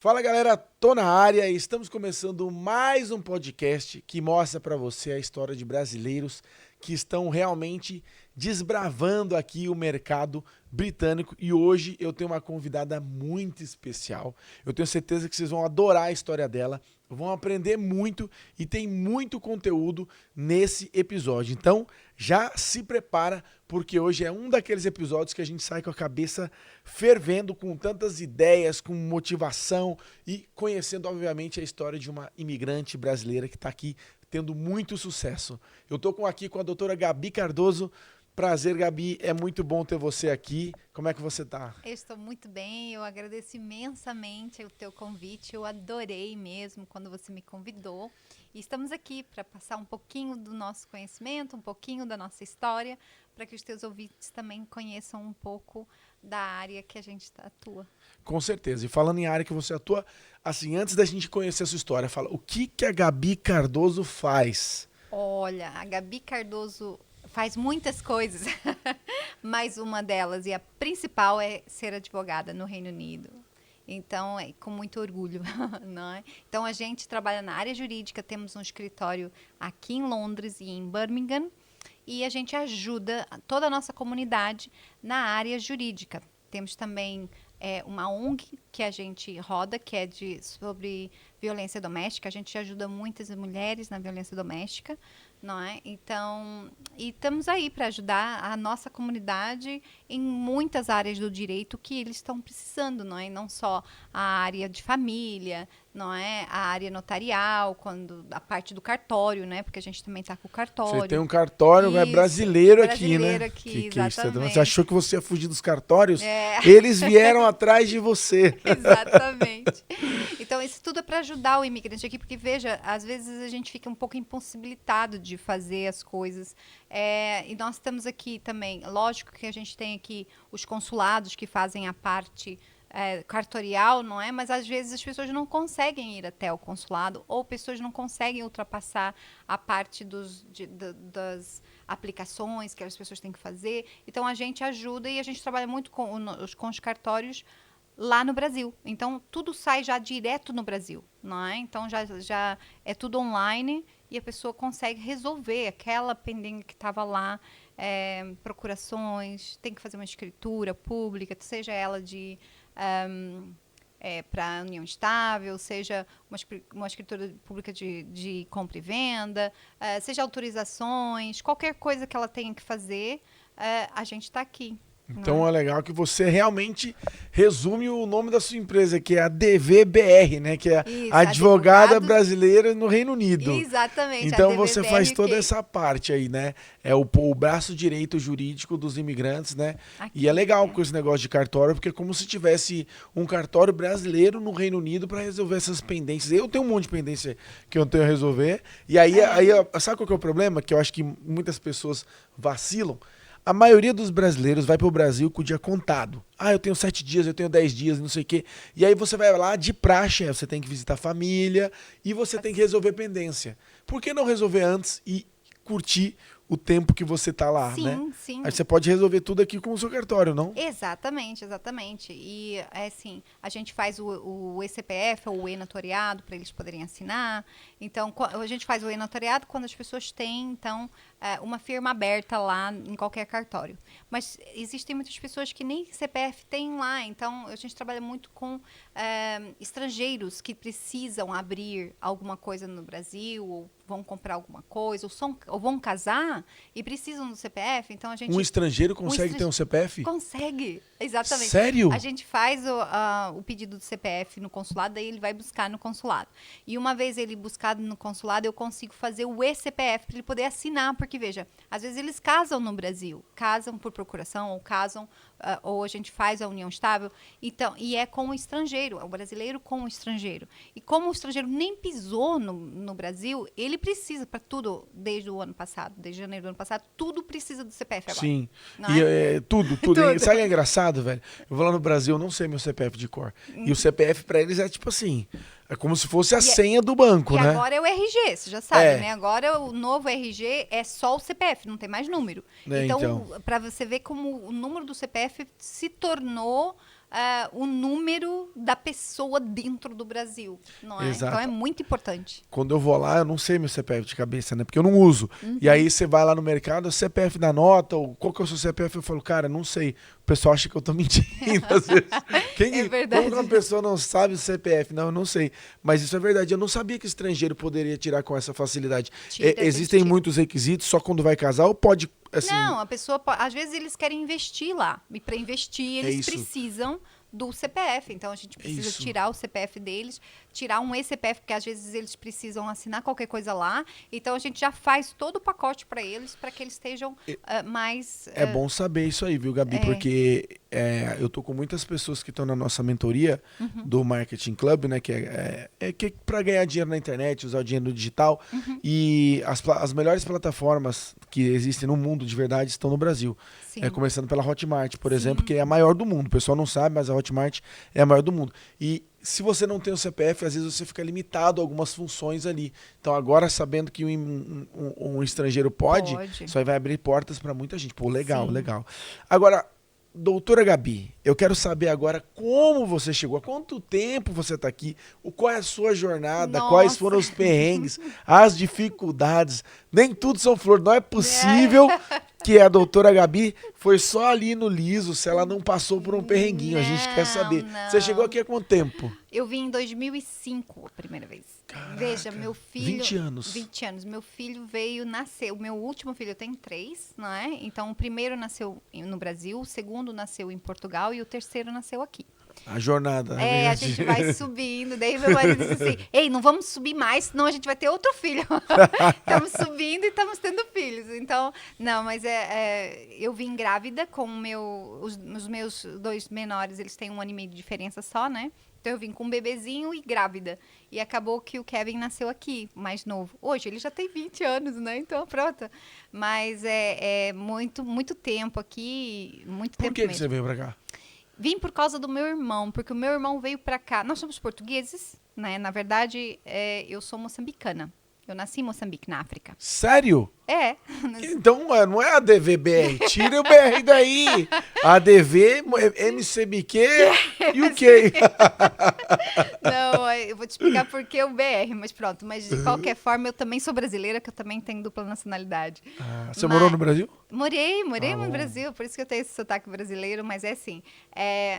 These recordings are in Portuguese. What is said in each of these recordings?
Fala galera, tô na área e estamos começando mais um podcast que mostra pra você a história de brasileiros que estão realmente desbravando aqui o mercado britânico e hoje eu tenho uma convidada muito especial. Eu tenho certeza que vocês vão adorar a história dela, vão aprender muito e tem muito conteúdo nesse episódio. Então já se prepara porque hoje é um daqueles episódios que a gente sai com a cabeça fervendo, com tantas ideias, com motivação e conhecendo, obviamente, a história de uma imigrante brasileira que está aqui tendo muito sucesso. Eu estou aqui com a doutora Gabi Cardoso. Prazer, Gabi, é muito bom ter você aqui. Como é que você está? Eu estou muito bem, eu agradeço imensamente o teu convite, eu adorei mesmo quando você me convidou. E estamos aqui para passar um pouquinho do nosso conhecimento, um pouquinho da nossa história, para que os teus ouvintes também conheçam um pouco da área que a gente atua. Com certeza. E falando em área que você atua, assim, antes da gente conhecer a sua história, fala, o que a Gabi Cardoso faz? Olha, a Gabi Cardoso faz muitas coisas, mas uma delas, e a principal, é ser advogada no Reino Unido. Então, é com muito orgulho, não é? Então, a gente trabalha na área jurídica, temos um escritório aqui em Londres e em Birmingham, e a gente ajuda toda a nossa comunidade na área jurídica. Temos também uma ONG que a gente roda, que é sobre violência doméstica. A gente ajuda muitas mulheres na violência doméstica, não é? Então, e estamos aí para ajudar a nossa comunidade em muitas áreas do direito que eles estão precisando, não é? Não só a área de família, não é? A área notarial, quando a parte do cartório, né? Porque a gente também está com o Você tem cartório. um cartório Isso, brasileiro aqui, brasileiro né? aqui, Que isso? exatamente. Você achou que você ia fugir dos cartórios? É. Eles vieram atrás de você. Exatamente. Então, isso tudo é para ajudar o imigrante aqui, porque, veja, às vezes a gente fica um pouco impossibilitado de fazer as coisas. E nós estamos aqui também, lógico que a gente tem aqui os consulados que fazem a parte cartorial, não é? Mas às vezes as pessoas não conseguem ir até o consulado, ou pessoas não conseguem ultrapassar a parte das aplicações que as pessoas têm que fazer. Então, a gente ajuda e a gente trabalha muito com os cartórios lá no Brasil. Então, tudo sai já direto no Brasil, não é? Então, já é tudo online e a pessoa consegue resolver aquela pendência que estava lá, procurações, tem que fazer uma escritura pública, seja ela de para união estável, seja uma escritura pública de compra e venda, seja autorizações, qualquer coisa que ela tenha que fazer, a gente está aqui. Então é legal que você realmente resume o nome da sua empresa, que é a DVBR, né? Que é Isso, a Advogada advogados. Brasileira no Reino Unido. Exatamente, a Então você DVBR faz toda UK. essa parte aí, né? É o braço direito jurídico dos imigrantes, né? E é Aqui, legal com esse negócio de cartório, porque é como se tivesse um cartório brasileiro no Reino Unido para resolver essas pendências. Eu tenho um monte de pendência que eu tenho a resolver. E aí sabe qual que é o problema? Que eu acho que muitas pessoas vacilam. A maioria dos brasileiros vai pro Brasil com o dia contado. Ah, eu tenho 7 dias, eu tenho 10 dias, não sei o quê. E aí você vai lá de praxe, você tem que visitar a família e você tem que resolver pendência. Por que não resolver antes e curtir o tempo que você tá lá, né? sim, sim. Aí você pode resolver tudo aqui com o seu cartório, não? Exatamente, exatamente. E é assim, a gente faz o eCPF ou o e-notariado para eles poderem assinar. Então, a gente faz o e-notariado quando as pessoas têm, então, uma firma aberta lá em qualquer cartório. Mas existem muitas pessoas que nem CPF têm lá. Então, a gente trabalha muito com estrangeiros que precisam abrir alguma coisa no Brasil, ou vão comprar alguma coisa, ou vão casar e precisam do CPF. Então, a gente... Um estrangeiro consegue ter um CPF? Consegue, exatamente. Sério? A gente faz o pedido do CPF no consulado, daí ele vai buscar no consulado. E uma vez ele buscado no consulado, eu consigo fazer o e-CPF para ele poder assinar, porque veja, às vezes eles casam no Brasil, casam por procuração ou casam, ou a gente faz a união estável, então, e é com o estrangeiro, é o brasileiro com o estrangeiro. E como o estrangeiro nem pisou no Brasil, ele precisa para tudo, desde o ano passado, desde janeiro do ano passado, tudo precisa do CPF agora. Sim. Não E é? tudo. Tudo. E sabe o que é engraçado, velho? Eu vou lá no Brasil, eu não sei meu CPF de cor. E o CPF pra eles é tipo assim, é como se fosse a senha do banco, E né? agora é o RG, você já sabe, É. né? Agora o novo RG é só o CPF, não tem mais número. É, então. Então, para você ver como o número do CPF se tornou o número da pessoa dentro do Brasil, não é? Exato. Então é muito importante. Quando eu vou lá, eu não sei meu CPF de cabeça, né? Porque eu não uso. E aí você vai lá no mercado, o CPF da nota, ou qual que é o seu CPF? Eu falo, cara, não sei. O pessoal acha que eu tô mentindo às vezes. É verdade. Como que uma pessoa não sabe o CPF? Não, eu não sei. Mas isso é verdade. Eu não sabia que estrangeiro poderia tirar com essa facilidade. Existem muitos requisitos só quando vai casar ou pode, assim... Não, a pessoa às vezes eles querem investir lá. E para investir, eles isso. precisam do CPF. Então a gente precisa isso. tirar o CPF deles, tirar um eCPF, porque às vezes eles precisam assinar qualquer coisa lá. Então a gente já faz todo o pacote para eles, para que eles estejam mais. É bom saber isso aí, viu, Gabi? Porque eu tô com muitas pessoas que estão na nossa mentoria do Marketing Club, né? Que é para ganhar dinheiro na internet, usar o dinheiro digital. E as melhores plataformas que existem no mundo de verdade estão no Brasil. Sim. Começando pela Hotmart, por exemplo, que é a maior do mundo. O pessoal não sabe, mas a Hotmart é a maior do mundo. E se você não tem o CPF, às vezes você fica limitado a algumas funções ali. Então agora, sabendo que um estrangeiro pode, isso aí vai abrir portas para muita gente. Pô, legal, Sim. legal. Agora, doutora Gabi, eu quero saber agora como você chegou, há quanto tempo você está aqui, qual é a sua jornada, Nossa. Quais foram os perrengues, as dificuldades. Nem tudo são flores, não é possível que a doutora Gabi foi só ali no liso, se ela não passou por um perrenguinho, a gente quer saber. Não. Você chegou aqui há quanto tempo? Eu vim em 2005 a primeira vez. Caraca, Veja, meu filho... 20 anos. 20 anos. Meu filho veio nascer. O meu último filho, eu tenho 3, não é? Então, o primeiro nasceu no Brasil, o segundo nasceu em Portugal e o terceiro nasceu aqui. A jornada. A gente vai subindo. Daí meu marido disse assim, ei, não vamos subir mais, senão a gente vai ter outro filho. Estamos subindo e estamos tendo filhos. Então, não, mas eu vim grávida com os meus 2 menores, eles têm 1 ano e meio de diferença só, né? Então eu vim com um bebezinho e grávida. E acabou que o Kevin nasceu aqui, mais novo. Hoje ele já tem 20 anos, né? Então pronto. Mas é muito, muito tempo aqui, muito tempo Por que você veio pra cá? Vim por causa do meu irmão, porque o meu irmão veio pra cá. Nós somos portugueses, né? Na verdade, eu sou moçambicana. Eu nasci em Moçambique, na África. Sério? É. Então não é ADV-BR, tira o BR daí. ADV, MCBQ e o quê? Não, eu vou te explicar por que o BR, mas pronto. Mas de qualquer forma, eu também sou brasileira, que eu também tenho dupla nacionalidade. Você morou no Brasil? Morei no Brasil, por isso que eu tenho esse sotaque brasileiro, mas é assim,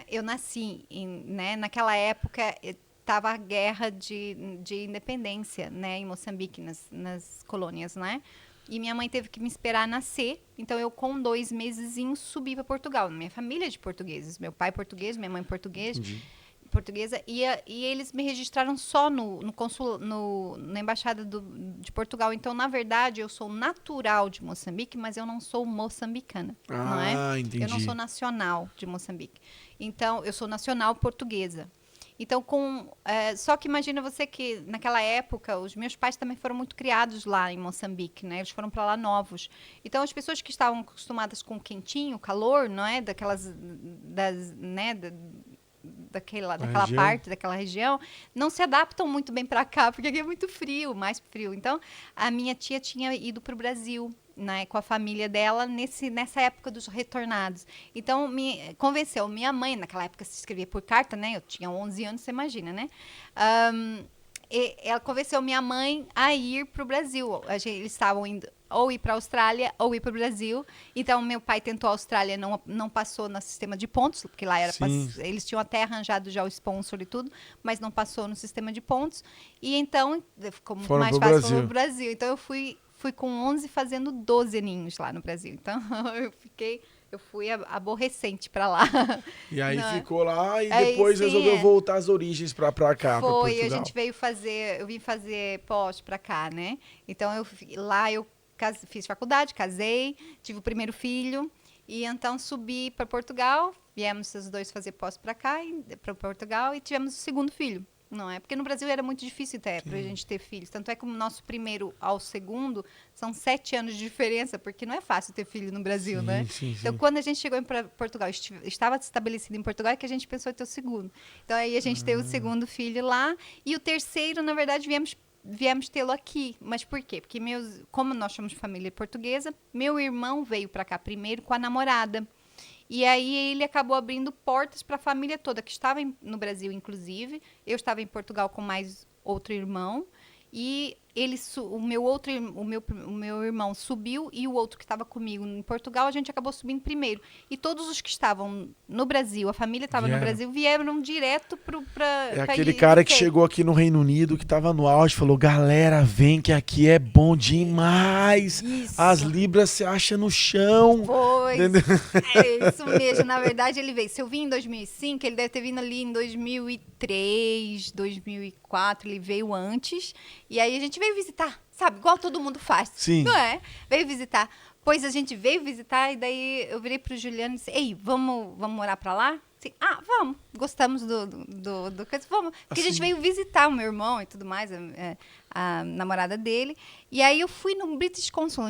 eu nasci, né, naquela época... Estava a guerra de independência, né, em Moçambique, nas colônias, né? E minha mãe teve que me esperar nascer. Então, eu, com 2 mesezinhos, subi para Portugal. Minha família é de portugueses. Meu pai é português, minha mãe é portuguesa. E eles me registraram só na Embaixada de Portugal. Então, na verdade, eu sou natural de Moçambique, mas eu não sou moçambicana, não é? Entendi. Eu não sou nacional de Moçambique. Então, eu sou nacional portuguesa. Então, só que imagina você que, naquela época, os meus pais também foram muito criados lá em Moçambique, né? Eles foram para lá novos. Então, as pessoas que estavam acostumadas com quentinho, calor, não é? Daquela parte, daquela região, não se adaptam muito bem para cá, porque aqui é muito frio, mais frio. Então, a minha tia tinha ido para o Brasil, né, com a família dela nessa época dos retornados. Então, me convenceu. Minha mãe, naquela época, se escrevia por carta, né? Eu tinha 11 anos, você imagina, né? Ela convenceu minha mãe a ir para o Brasil. Eles estavam indo ou ir para a Austrália ou ir para o Brasil. Então, meu pai tentou a Austrália, não passou no sistema de pontos, porque lá eles tinham até arranjado já o sponsor e tudo, mas não passou no sistema de pontos. E então, ficou muito mais fácil para o Brasil. Então, eu fui com 11 fazendo 12 aninhos lá no Brasil. Então, eu fui aborrecente para lá. E aí ficou lá e depois resolveu voltar às origens para cá, para Portugal. A gente eu vim fazer pós para cá, né? Então, eu fiz faculdade, casei, tive o primeiro filho e então subi para Portugal, viemos os 2 fazer pós para cá, para Portugal, e tivemos o segundo filho. Não é? Porque no Brasil era muito difícil até para a gente ter filhos. Tanto é que o nosso primeiro ao segundo são 7 anos de diferença, porque não é fácil ter filho no Brasil, né? Então, quando a gente chegou em Portugal, estava estabelecido em Portugal, é que a gente pensou em ter o segundo. Então, aí a gente teve o segundo filho lá. E o terceiro, na verdade, viemos tê-lo aqui. Mas por quê? Porque como nós somos família portuguesa, meu irmão veio para cá primeiro com a namorada. E aí ele acabou abrindo portas para a família toda, que estava no Brasil, inclusive. Eu estava em Portugal com mais outro irmão. E o meu irmão subiu e o outro que estava comigo em Portugal, a gente acabou subindo primeiro. E todos os que estavam no Brasil, a família estava no Brasil, vieram direto para... É aquele cara que chegou aqui no Reino Unido, que estava no auge, falou, galera, vem que aqui é bom demais. Isso. As libras se acham no chão. Pois, é isso mesmo. Na verdade, ele veio. Se eu vim em 2005, ele deve ter vindo ali em 2003, 2004, ele veio antes. E aí a gente veio visitar, sabe? Igual todo mundo faz. Sim. Não é? Veio visitar. Pois a gente veio visitar e daí eu virei pro Juliano e disse, ei, vamos morar pra lá? Assim, vamos. Gostamos do coisa, vamos. Porque a gente veio visitar o meu irmão e tudo mais, a namorada dele. E aí eu fui no British Consul,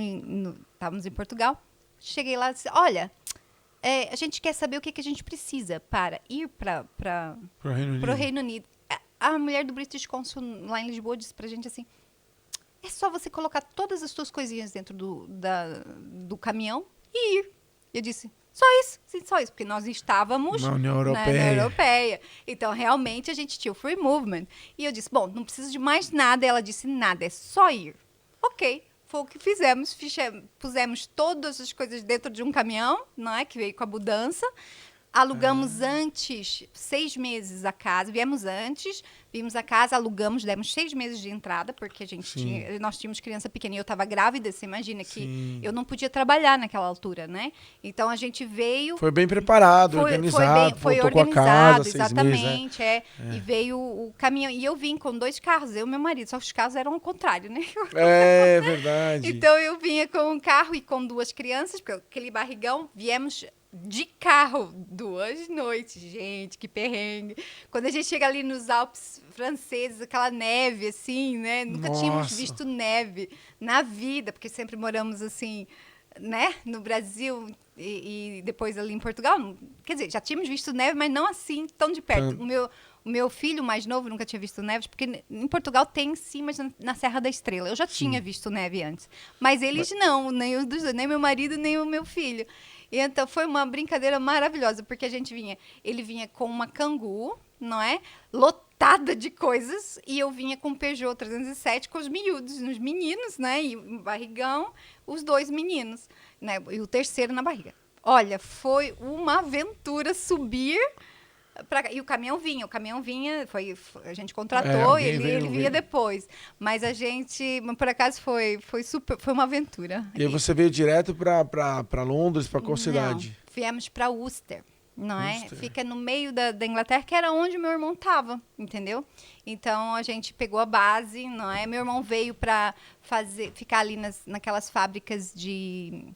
estávamos em Portugal. Cheguei lá e disse, olha, a gente quer saber o que a gente precisa para ir para o Reino Unido. A mulher do British Consul lá em Lisboa disse pra gente assim, é só você colocar todas as suas coisinhas dentro do caminhão e ir. Eu disse, só isso, sim, só isso, porque nós estávamos na União Europeia. Na Europeia. Então, realmente, a gente tinha o free movement. E eu disse, bom, não precisa de mais nada. Ela disse, nada, é só ir. Ok, foi o que fizemos. Pusemos todas as coisas dentro de um caminhão, não é, que veio com a mudança. Alugamos antes 6 meses a casa, viemos antes, vimos a casa, alugamos, demos 6 meses de entrada, porque nós tínhamos criança pequena e eu estava grávida, você imagina que eu não podia trabalhar naquela altura, né? Então a gente veio... Foi bem preparado, organizado, foi organizado, com a casa, exatamente, meses, E veio o caminhão, e eu vim com 2 carros, eu e meu marido, só que os carros eram ao contrário, né? É verdade. Então eu vinha com um carro e com 2 crianças, porque aquele barrigão, viemos... de carro, 2 noites, gente, que perrengue. Quando a gente chega ali nos Alpes franceses, aquela neve, assim, né? Nunca tínhamos visto neve na vida, porque sempre moramos, assim, né? No Brasil e depois ali em Portugal. Quer dizer, já tínhamos visto neve, mas não assim, tão de perto. O meu filho mais novo nunca tinha visto neve, porque em Portugal tem sim, mas na Serra da Estrela. Eu já tinha visto neve antes. Mas eles não, nem meu marido, nem o meu filho. E então foi uma brincadeira maravilhosa, porque ele vinha com uma Kangoo, não é? Lotada de coisas, e eu vinha com o Peugeot 307 com os meninos, né? E o barrigão, os 2 meninos, né? E o terceiro na barriga. Olha, foi uma aventura subir... E o caminhão vinha, a gente contratou e ele vinha depois. Mas por acaso foi uma aventura. E aí você veio direto para Londres, para qual cidade? Viemos para Worcester, não é? Fica no meio da Inglaterra, que era onde meu irmão estava, entendeu? Então a gente pegou a base, não é? Meu irmão veio para ficar ali naquelas fábricas de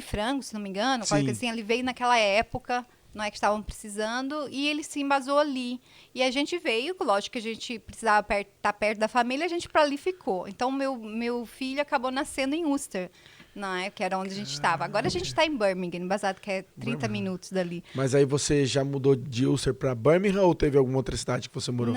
frango, se não me engano, qualquer coisa assim. Ele veio naquela época, não é, que estavam precisando, e ele se embasou ali. E a gente veio, lógico que a gente precisava estar perto da família, a gente para ali ficou. Então, meu filho acabou nascendo em Worcester, não é, que era onde a gente estava. Agora a gente está em Birmingham, basado que é 30 minutos dali. Mas aí você já mudou de Worcester para Birmingham ou teve alguma outra cidade que você morou?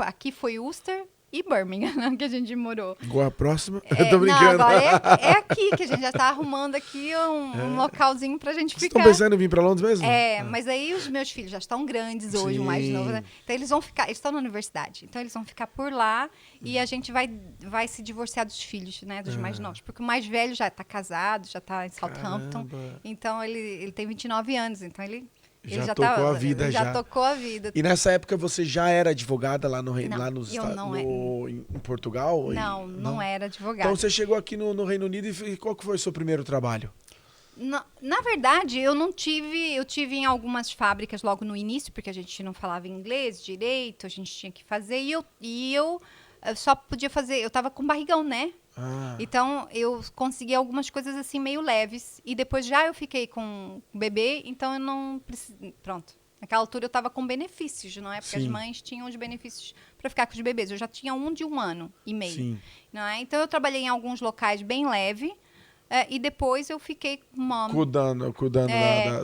Aqui foi Worcester e Birmingham, que a gente morou. Igual a próxima? Eu tô brincando. Não, agora é aqui, que a gente já tá arrumando aqui um localzinho pra gente ficar. Vocês estão pensando em vir pra Londres mesmo? Mas aí os meus filhos já estão grandes hoje, o mais novo, né? Então eles vão ficar, eles estão na universidade, então eles vão ficar por lá e a gente vai se divorciar dos filhos, né, dos mais novos, porque o mais velho já tá casado, já tá em Southampton, então ele tem 29 anos, então ele já tocou a vida. Já tocou a vida. E nessa época você já era advogada lá no Reino, em Portugal? Não era advogada. Então você chegou aqui no Reino Unido e qual que foi o seu primeiro trabalho? Na verdade, eu tive em algumas fábricas logo no início, porque a gente não falava inglês direito, a gente tinha que fazer, e eu só podia fazer, eu estava com barrigão, né? Então, eu consegui algumas coisas assim meio leves. E depois já eu fiquei com o bebê, então eu não precisei. Pronto. Naquela altura eu estava com benefícios, não é? Porque as mães tinham os benefícios para ficar com os bebês. Eu já tinha um de 1 ano e meio. Não é? Então eu trabalhei em alguns locais bem leve. E depois eu fiquei cuidando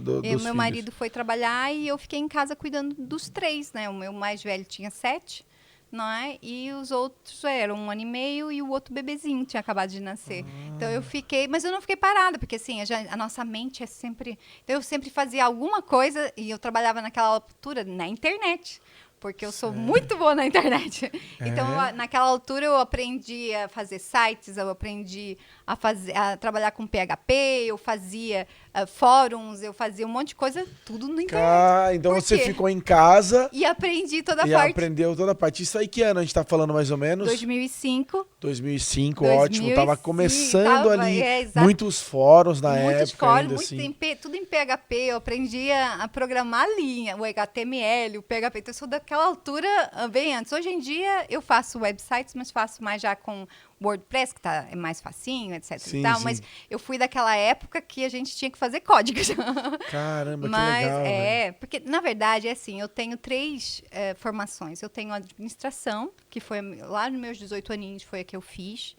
dos filhos. Meu marido foi trabalhar e eu fiquei em casa cuidando dos 3, né? O meu mais velho tinha 7. não é? E os outros eram 1 ano e meio e o outro bebezinho tinha acabado de nascer. Então eu fiquei, mas eu não fiquei parada, porque assim, a nossa mente é sempre... Então eu sempre fazia alguma coisa e eu trabalhava naquela altura na internet. Porque eu sou muito boa na internet. Então, naquela altura, eu aprendi a fazer sites, eu aprendi a trabalhar com PHP, eu fazia fóruns, eu fazia um monte de coisa, tudo na internet. Então você ficou em casa... E aprendi toda a parte. E aprendeu toda a parte. Isso aí que ano a gente tá falando mais ou menos? 2005. 2005, ótimo. Tava começando ali muitos fóruns na época. Muitos fóruns, assim. Tudo em PHP. Eu aprendi a programar a linha, o HTML, o PHP. Então, eu sou daquela altura bem antes. Hoje em dia, eu faço websites, mas faço mais já com WordPress, que é mais facinho, etc. Sim, e tal, sim. Mas eu fui daquela época que a gente tinha que fazer códigos. Caramba, que legal. Porque, na verdade, é assim, eu tenho 3 formações. Eu tenho administração, que foi lá nos meus 18 aninhos, foi a que eu fiz.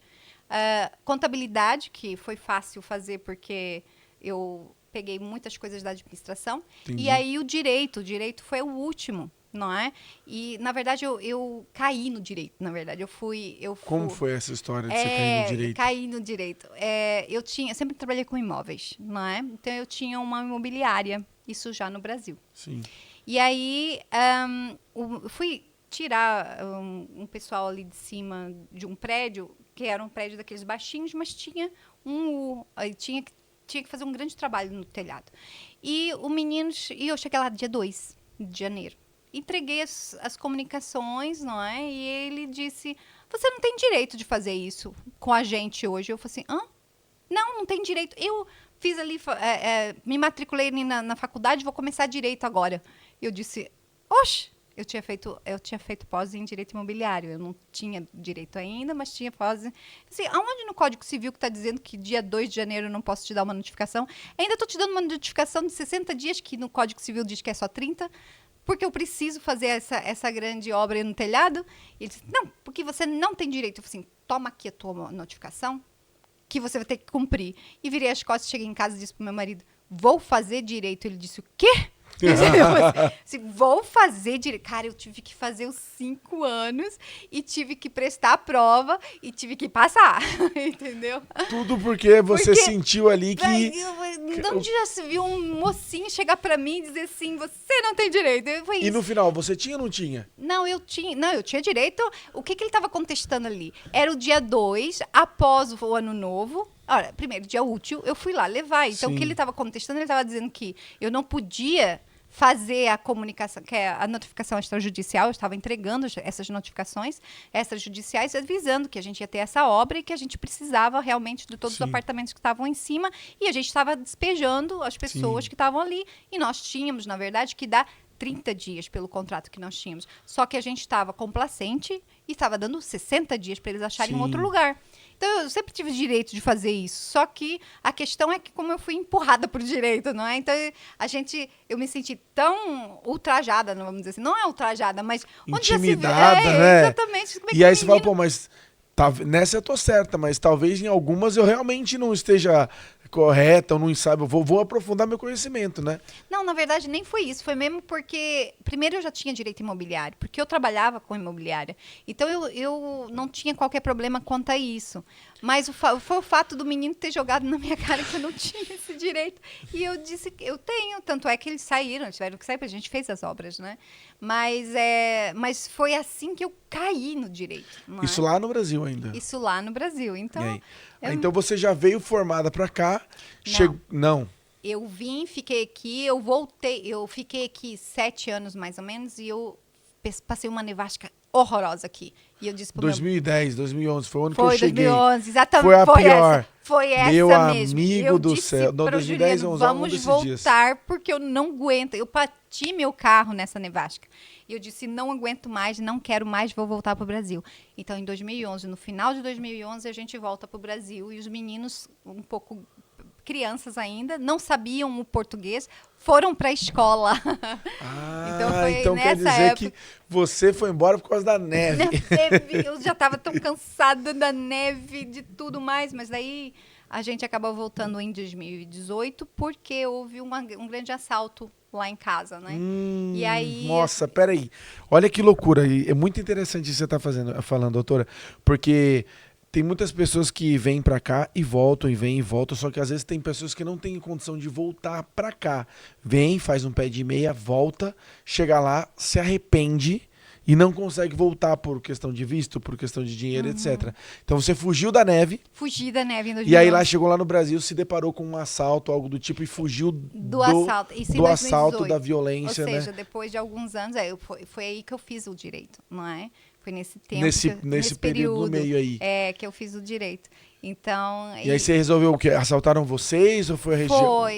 Contabilidade, que foi fácil fazer porque eu peguei muitas coisas da administração. Entendi. E aí o direito foi o último. Não é? E, na verdade, eu caí no direito, na verdade. Como foi essa história de você cair no direito? Caí no direito. Eu sempre trabalhei com imóveis, não é? Então, eu tinha uma imobiliária, isso já no Brasil. Sim. E aí, eu fui tirar um pessoal ali de cima de um prédio, que era um prédio daqueles baixinhos, mas tinha que fazer um grande trabalho no telhado. E eu cheguei lá dia 2 de janeiro. Entreguei as comunicações, não é? E ele disse, você não tem direito de fazer isso com a gente hoje. Eu falei assim, não tem direito. Eu fiz ali, me matriculei na faculdade, vou começar direito agora. Eu disse, oxe, eu tinha feito pós em direito imobiliário. Eu não tinha direito ainda, mas tinha pós. Assim, aonde no Código Civil que está dizendo que dia 2 de janeiro eu não posso te dar uma notificação? Ainda estou te dando uma notificação de 60 dias, que no Código Civil diz que é só 30. Porque eu preciso fazer essa grande obra no telhado. E ele disse, não, porque você não tem direito. Eu falei assim, toma aqui a tua notificação, que você vai ter que cumprir. E virei as costas, cheguei em casa e disse pro meu marido, vou fazer direito. Ele disse, o quê? Eu disse, vou fazer direito. Cara, eu tive que fazer os 5 anos e tive que prestar a prova e tive que passar, entendeu? Tudo porque você sentiu ali que... Onde já se viu um mocinho chegar pra mim e dizer assim, você não tem direito. E no final, você tinha ou não tinha? Não, eu tinha direito. O que ele estava contestando ali? Era o dia 2, após o ano novo. Olha, primeiro, dia útil, eu fui lá levar. Então, Sim. O que ele estava contestando, ele estava dizendo que eu não podia fazer a comunicação, que é a notificação extrajudicial, eu estava entregando essas notificações extrajudiciais, avisando que a gente ia ter essa obra e que a gente precisava realmente de todos os apartamentos que estavam em cima, e a gente estava despejando as pessoas que estavam ali, e nós tínhamos, na verdade, que dar 30 dias pelo contrato que nós tínhamos. Só que a gente estava complacente e estava dando 60 dias para eles acharem um outro lugar. Então, eu sempre tive direito de fazer isso. Só que a questão é que como eu fui empurrada por direito, não é? Então, eu me senti tão ultrajada, não vamos dizer assim. Não é ultrajada, mas... Intimidada, né? Exatamente. E aí você fala, pô, mas... nessa eu tô certa, mas talvez em algumas eu realmente não esteja correta ou não sabe. Eu vou aprofundar meu conhecimento, né? Não, na verdade, nem foi isso. Foi mesmo porque... Primeiro, eu já tinha direito imobiliário, porque eu trabalhava com imobiliária. Então, eu não tinha qualquer problema quanto a isso. Mas foi o fato do menino ter jogado na minha cara que eu não tinha esse direito. E eu disse que eu tenho. Tanto é que eles tiveram que sair, porque a gente fez as obras, né? Mas foi assim que eu caí no direito. Isso lá no Brasil ainda? Isso lá no Brasil. Então, então você já veio formada pra cá? Não. Eu vim, fiquei aqui, eu voltei. Eu fiquei aqui 7 anos, mais ou menos, e eu passei uma nevasca horrorosa aqui. E eu disse pro 2010, 2011, foi o ano que eu cheguei. Foi 2011, exatamente. Foi a pior. Foi essa meu mesmo. Amigo do céu. No 2010, 11, vamos voltar, porque eu não aguento. Eu bati meu carro nessa nevasca. E eu disse, não aguento mais, não quero mais, vou voltar para o Brasil. Então, em 2011, no final de 2011, a gente volta para o Brasil. E os meninos, um pouco crianças ainda, não sabiam o português, foram para a escola. Então quer dizer que você foi embora por causa da neve. Eu já estava tão cansada da neve, de tudo mais, mas daí A gente acabou voltando em 2018 porque houve um grande assalto lá em casa, né? E aí... Nossa, peraí. Olha que loucura. E é muito interessante isso que você está falando, doutora, porque tem muitas pessoas que vêm para cá e voltam, e vêm e voltam, só que às vezes tem pessoas que não têm condição de voltar para cá. Vem, faz um pé de meia, volta, chega lá, se arrepende e não consegue voltar por questão de visto, por questão de dinheiro, etc. Então você fugiu da neve. Fugi da neve em 2011. E aí lá chegou lá no Brasil, se deparou com um assalto, algo do tipo, e fugiu do assalto. Isso em do 2018. assalto, da violência, Ou seja, né? depois de alguns anos, foi aí que eu fiz o direito, não é? Foi nesse tempo, Nesse período no meio aí. Que eu fiz o direito. Então... E aí você resolveu o quê? Assaltaram vocês ou foi a região?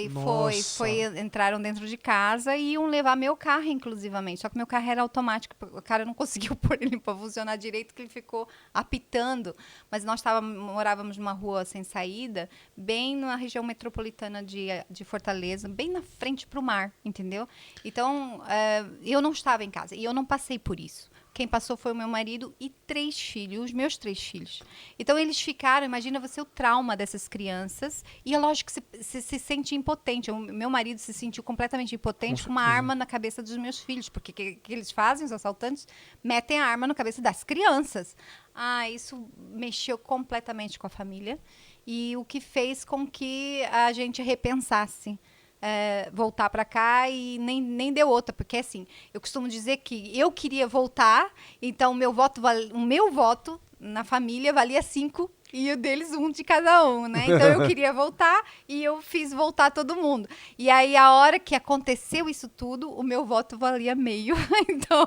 Foi. Entraram dentro de casa e iam levar meu carro, inclusivamente. Só que meu carro era automático. O cara não conseguiu pôr ele para funcionar direito, que ele ficou apitando. Mas nós morávamos numa rua sem saída, bem na região metropolitana de Fortaleza, bem na frente para o mar, entendeu? Então, eu não estava em casa e eu não passei por isso. Quem passou foi o meu marido e 3 filhos, os meus 3 filhos. Então, eles ficaram, imagina você o trauma dessas crianças. E é lógico que você se sente impotente. O meu marido se sentiu completamente impotente com uma arma na cabeça dos meus filhos. Porque o que eles fazem, os assaltantes? Metem a arma na cabeça das crianças. Isso mexeu completamente com a família. E o que fez com que a gente repensasse. Voltar para cá e nem deu outra, porque assim, eu costumo dizer que eu queria voltar, então o meu voto na família valia 5 e o deles 1 de cada um, né? Então eu queria voltar e eu fiz voltar todo mundo. E aí a hora que aconteceu isso tudo, o meu voto valia meio. Então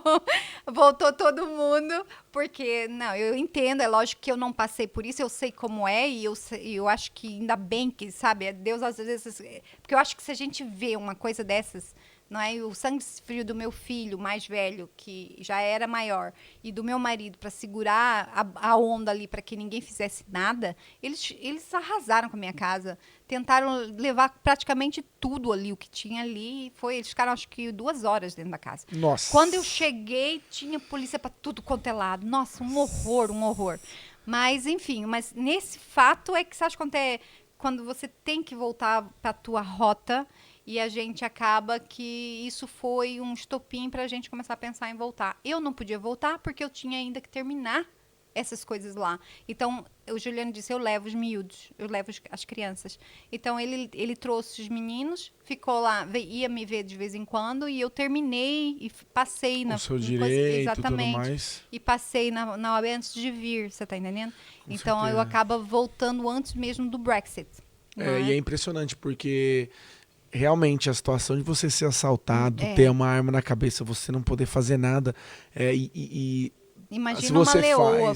voltou todo mundo, porque não, eu entendo, é lógico que eu não passei por isso, eu sei como é e eu acho que ainda bem que, sabe, Deus às vezes, porque eu acho que se a gente vê uma coisa dessas, não é? O sangue frio do meu filho mais velho, que já era maior, e do meu marido, para segurar a onda ali, para que ninguém fizesse nada, eles arrasaram com a minha casa. Tentaram levar praticamente tudo ali, o que tinha ali. Eles ficaram, acho que, 2 horas dentro da casa. Nossa. Quando eu cheguei, tinha polícia para tudo quanto é lado. Nossa, um horror. Mas, enfim, nesse fato é que, sabe quando você tem que voltar para a tua rota. E a gente acaba que isso foi um estopim para a gente começar a pensar em voltar. Eu não podia voltar porque eu tinha ainda que terminar essas coisas lá. Então, o Juliano disse, eu levo os miúdos, eu levo as crianças. Então, ele trouxe os meninos, ficou lá, ia me ver de vez em quando, e eu terminei e passei o seu direito, exatamente, tudo mais. E passei na OAB antes de vir, você tá entendendo? Com então, certeza. Eu acabo voltando antes mesmo do Brexit. E é impressionante, porque... Realmente, a situação de você ser assaltado, ter uma arma na cabeça, você não poder fazer nada. Imagina uma leoa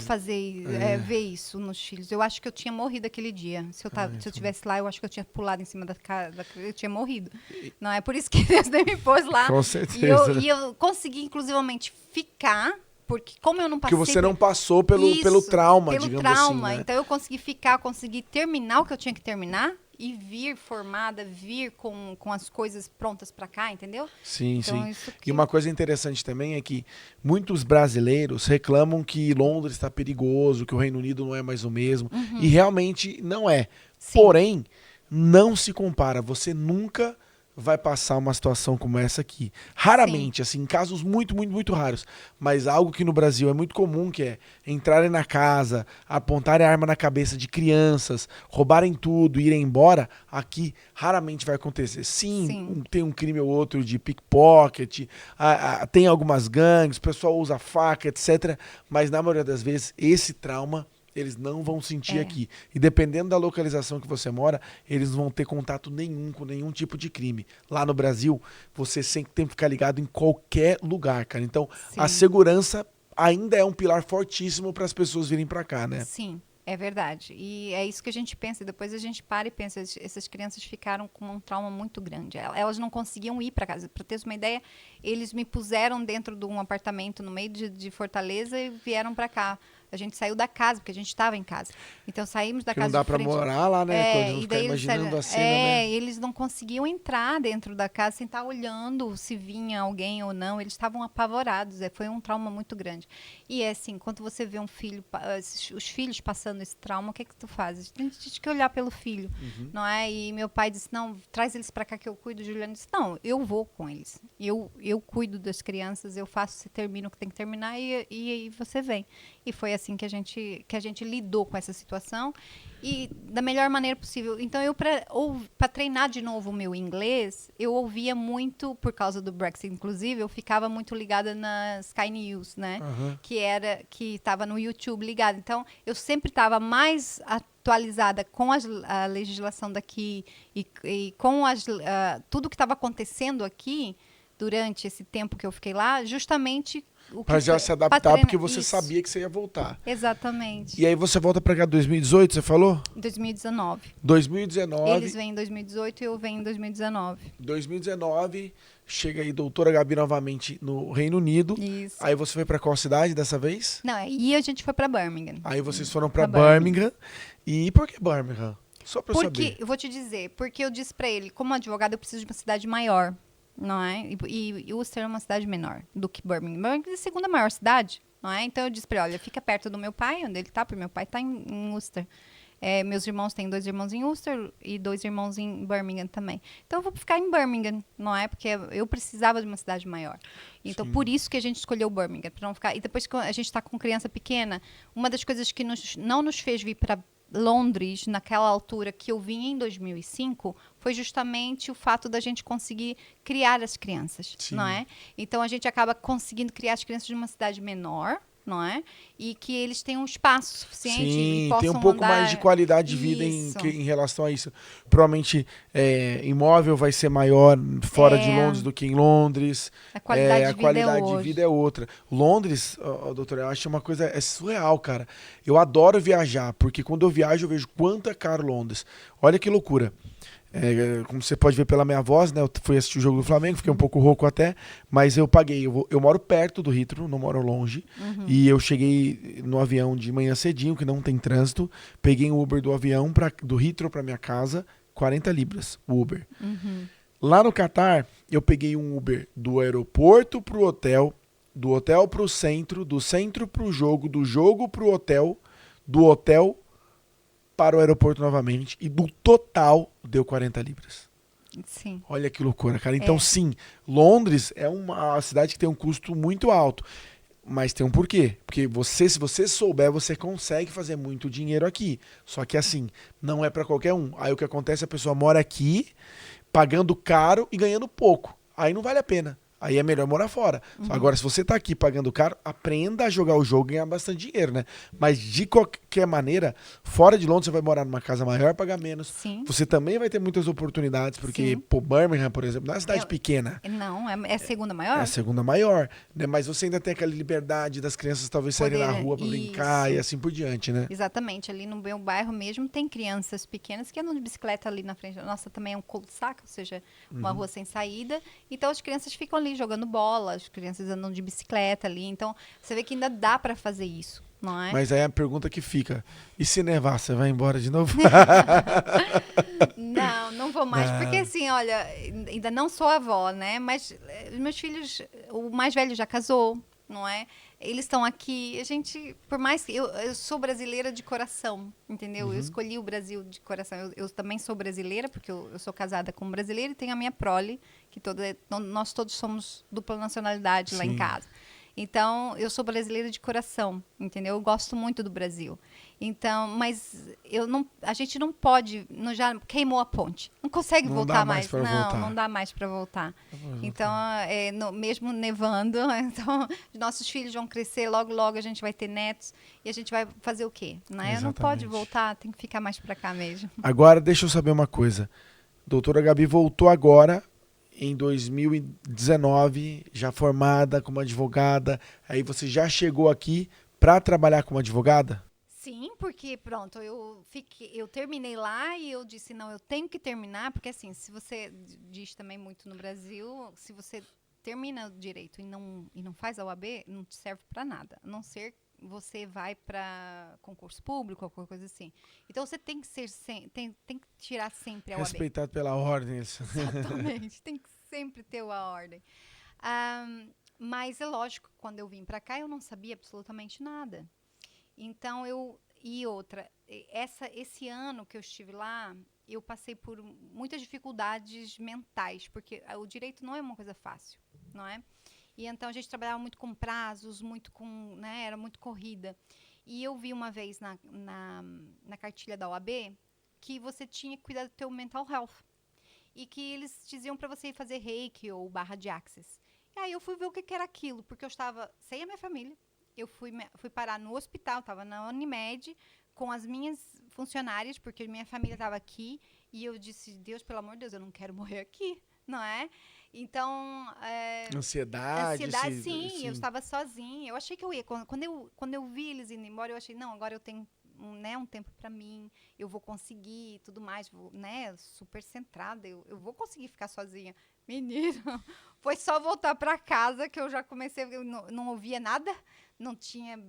ver isso nos filhos. Eu acho que eu tinha morrido aquele dia. Se eu tivesse lá, eu acho que eu tinha pulado em cima da casa. Eu tinha morrido. Não é por isso que Deus me pôs lá. Com certeza. E eu consegui, inclusivamente, ficar... Porque como eu não passei... Porque você não passou pelo trauma, digamos assim, né? Então eu consegui ficar, consegui terminar o que eu tinha que terminar e vir formada, vir com as coisas prontas para cá, entendeu? Sim, então, sim. E uma coisa interessante também é que muitos brasileiros reclamam que Londres está perigoso, que o Reino Unido não é mais o mesmo. E realmente não é. Sim. Porém, não se compara. Você nunca... vai passar uma situação como essa aqui. Raramente, sim, assim, em casos muito, muito, muito raros. Mas algo que no Brasil é muito comum, que é entrarem na casa, apontarem a arma na cabeça de crianças, roubarem tudo, irem embora, aqui raramente vai acontecer. Sim. Tem um crime ou outro de pickpocket, tem algumas gangues, o pessoal usa faca, etc. Mas na maioria das vezes, esse trauma... eles não vão sentir aqui. E dependendo da localização que você mora, eles não vão ter contato nenhum com nenhum tipo de crime. Lá no Brasil, você sempre tem que ficar ligado em qualquer lugar, cara. Então, sim, a segurança ainda é um pilar fortíssimo para as pessoas virem para cá, né? Sim, é verdade. E é isso que a gente pensa. Depois a gente para e pensa, essas crianças ficaram com um trauma muito grande. Elas não conseguiam ir para casa. Para ter uma ideia, eles me puseram dentro de um apartamento no meio de Fortaleza e vieram para cá. A gente saiu da casa, porque a gente estava em casa. Então saímos da Que casa não dá de pra frente. morar lá, né? Quando É, não e ficar daí eles imaginando a cena, é, né? eles não conseguiam entrar dentro da casa sem estar olhando se vinha alguém ou não. Eles estavam apavorados. Foi um trauma muito grande. E é assim, quando você vê um filho, os filhos passando esse trauma, o que tu faz? A gente tem que olhar pelo filho, não é? E meu pai disse, não, traz eles para cá que eu cuido. Juliana disse, não, eu vou com eles. Eu cuido das crianças, eu faço, você termina o que tem que terminar e você vem. E foi assim que a gente lidou com essa situação e da melhor maneira possível. Então, eu para treinar de novo o meu inglês, eu ouvia muito, por causa do Brexit, inclusive, eu ficava muito ligada na Sky News, né? Que estava no YouTube ligada. Então, eu sempre estava mais atualizada com a legislação daqui e com tudo que estava acontecendo aqui durante esse tempo que eu fiquei lá, justamente Pra já se adaptar, porque você Isso. sabia que você ia voltar. Exatamente. E aí você volta pra cá em 2018, você falou? 2019. 2019. Eles vêm em 2018 e eu venho em 2019. 2019, chega aí doutora Gabi novamente no Reino Unido. Isso. Aí você foi pra qual cidade dessa vez? Não, aí a gente foi pra Birmingham. Aí vocês foram pra Birmingham. E por que Birmingham? Só pra eu saber. Eu vou te dizer, porque eu disse pra ele, como advogado eu preciso de uma cidade maior, não é? E Worcester é uma cidade menor do que Birmingham. Birmingham é a segunda maior cidade, não é? Então eu disse pra ele, olha, fica perto do meu pai, onde ele tá, porque meu pai tá em Worcester. Meus irmãos têm 2 irmãos em Worcester e 2 irmãos em Birmingham também. Então eu vou ficar em Birmingham, não é? Porque eu precisava de uma cidade maior. Então por isso que a gente escolheu Birmingham, para não ficar. E depois que a gente está com criança pequena, uma das coisas que não nos fez vir para Londres, naquela altura que eu vim em 2005, foi justamente o fato da gente conseguir criar as crianças, não é? Então a gente acaba conseguindo criar as crianças numa cidade menor, não é? E que eles tenham um espaço suficiente e possam tem um pouco mais de qualidade de vida em relação a isso. Provavelmente imóvel vai ser maior fora de Londres do que em Londres. A qualidade de vida é outra. Londres, doutora, eu acho uma coisa surreal, cara. Eu adoro viajar, porque quando eu viajo eu vejo quanto é caro Londres. Olha que loucura. Como você pode ver pela minha voz, né? Eu fui assistir o jogo do Flamengo, fiquei um pouco rouco até, mas eu paguei. Eu moro perto do Heathrow, não moro longe. E eu cheguei no avião de manhã cedinho, que não tem trânsito. Peguei um Uber do avião, do Heathrow pra minha casa, 40 libras o Uber. Lá no Catar, eu peguei um Uber do aeroporto pro hotel, do hotel pro centro, do centro pro jogo, do jogo pro hotel, do hotel para o aeroporto novamente, e do total deu 40 libras. Sim. Olha que loucura, cara. Então, sim, Londres é uma cidade que tem um custo muito alto, mas tem um porquê. Porque se você souber, você consegue fazer muito dinheiro aqui. Só que, assim, não é para qualquer um. Aí o que acontece, a pessoa mora aqui, pagando caro e ganhando pouco. Aí não vale a pena. Aí é melhor morar fora. Agora, se você tá aqui pagando caro, aprenda a jogar o jogo e ganhar bastante dinheiro, né? Mas, de qualquer maneira, fora de Londres, você vai morar numa casa maior, pagar menos. Sim. Você também vai ter muitas oportunidades, porque, Birmingham, por exemplo, não é uma cidade pequena. Não, é a segunda maior? É a segunda maior, né? Mas você ainda tem aquela liberdade das crianças talvez saírem na rua pra brincar e assim por diante, né? Exatamente. Ali no meu bairro mesmo tem crianças pequenas que andam de bicicleta ali na frente. Nossa, também é um cul-de-sac, ou seja, uma rua sem saída. Então as crianças ficam ali jogando bola, as crianças andam de bicicleta ali. Então você vê que ainda dá pra fazer isso, não é? Mas aí a pergunta que fica, e se nevar, você vai embora de novo? Não vou mais. Porque assim, olha, ainda não sou avó, né? Mas meus filhos, o mais velho já casou, não é? Eles estão aqui, a gente, por mais que eu sou brasileira de coração, entendeu? Eu escolhi o Brasil de coração. Eu também sou brasileira, porque eu sou casada com um brasileiro e tenho a minha prole, que nós todos somos dupla nacionalidade lá em casa. Então, eu sou brasileira de coração, entendeu? Eu gosto muito do Brasil. Então, mas a gente não pode, já queimou a ponte. Não consegue voltar mais. Não dá mais para voltar. Então, mesmo nevando, então, nossos filhos vão crescer, logo, logo a gente vai ter netos e a gente vai fazer o quê? Né? Não pode voltar, tem que ficar mais para cá mesmo. Agora, deixa eu saber uma coisa. Doutora Gabi voltou agora em 2019, já formada como advogada. Aí você já chegou aqui para trabalhar como advogada? Sim, porque pronto, eu terminei lá e eu disse, não, eu tenho que terminar, porque assim, se você diz também muito no Brasil, se você termina o direito e não faz a OAB, não te serve para nada, a não ser você vai para concurso público, alguma coisa assim. Então você tem que ser tem que tirar sempre a OAB. Respeitado pela ordem. Exatamente, tem que sempre ter a ordem. Mas é lógico, quando eu vim para cá, eu não sabia absolutamente nada. Então esse ano que eu estive lá, eu passei por muitas dificuldades mentais, porque o direito não é uma coisa fácil, não é? E então a gente trabalhava muito com prazos, né, era muito corrida. E eu vi uma vez na cartilha da OAB que você tinha que cuidar do teu mental health. E que eles diziam para você ir fazer reiki ou barra de access. E aí eu fui ver o que era aquilo, porque eu estava sem a minha família. Eu fui parar no hospital, estava na Unimed, com as minhas funcionárias, porque minha família estava aqui. E eu disse, Deus, pelo amor de Deus, eu não quero morrer aqui, não é? Então... Ansiedade, sim, eu estava sozinha. Eu achei que eu ia. Quando eu vi eles indo embora, eu achei, não, agora eu tenho um tempo para mim, eu vou conseguir tudo mais, né, super centrada, eu vou conseguir ficar sozinha. Menino, foi só voltar para casa que eu já comecei, eu não ouvia nada, não tinha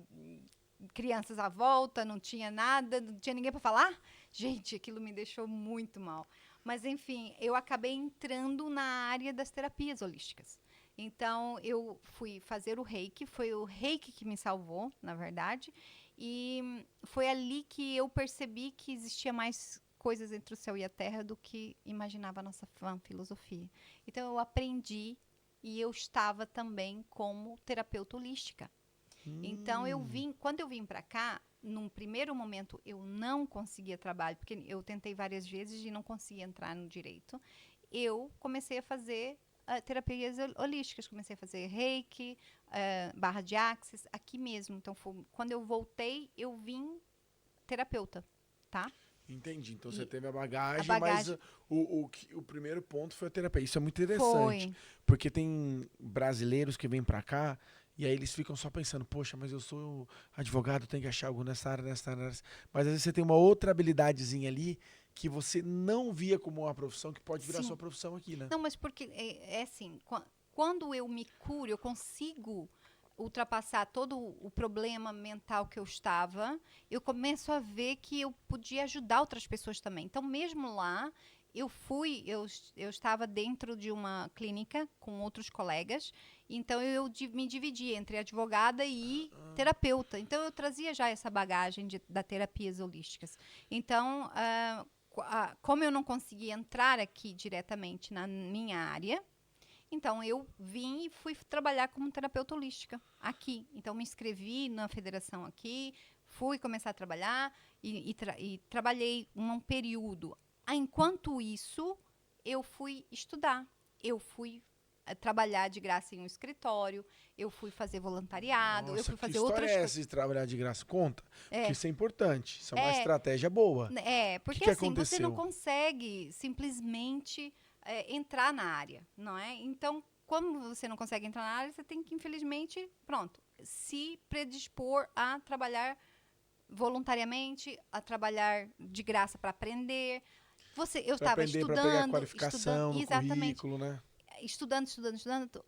crianças à volta, não tinha nada, não tinha ninguém para falar. Gente, aquilo me deixou muito mal. Mas, enfim, eu acabei entrando na área das terapias holísticas. Então, eu fui fazer o reiki, foi o reiki que me salvou, na verdade, e foi ali que eu percebi que existia mais coisas entre o céu e a terra do que imaginava a nossa filosofia. Então, eu aprendi e eu estava também como terapeuta holística. Então, quando eu vim para cá, num primeiro momento, eu não conseguia trabalho, porque eu tentei várias vezes e não conseguia entrar no direito. Eu comecei a fazer terapias holísticas, comecei a fazer reiki, barra de access, aqui mesmo. Então, quando eu voltei, eu vim terapeuta, tá? Entendi. Então, você teve a bagagem, mas o primeiro ponto foi a terapia. Isso é muito interessante. Foi. Porque tem brasileiros que vêm pra cá e aí eles ficam só pensando, poxa, mas eu sou advogado, tenho que achar algo nessa área. Mas às vezes você tem uma outra habilidadezinha ali que você não via como uma profissão que pode virar sua profissão aqui, né? Não, mas porque é assim, quando eu me curo, eu consigo ultrapassar todo o problema mental que eu estava, eu começo a ver que eu podia ajudar outras pessoas também. Então, mesmo lá, eu estava dentro de uma clínica com outros colegas, então eu me dividi entre advogada e terapeuta. Então, eu trazia já essa bagagem da terapias holísticas. Então, como eu não conseguia entrar aqui diretamente na minha área, então, eu vim e fui trabalhar como terapeuta holística aqui. Então, me inscrevi na federação aqui, fui começar a trabalhar e trabalhei um período. Enquanto isso, eu fui estudar. Eu fui trabalhar de graça em um escritório, eu fui fazer voluntariado, eu fui fazer outras coisas. Que história é essa de trabalhar de graça? Conta. Porque isso é importante. Isso é uma estratégia boa. Porque que assim, aconteceu? você não consegue simplesmente entrar na área, não é? Então, como você não consegue entrar na área, você tem que, infelizmente, se predispor a trabalhar voluntariamente, a trabalhar de graça para aprender. Eu estava estudando, para pegar qualificação no currículo, né? Estudando,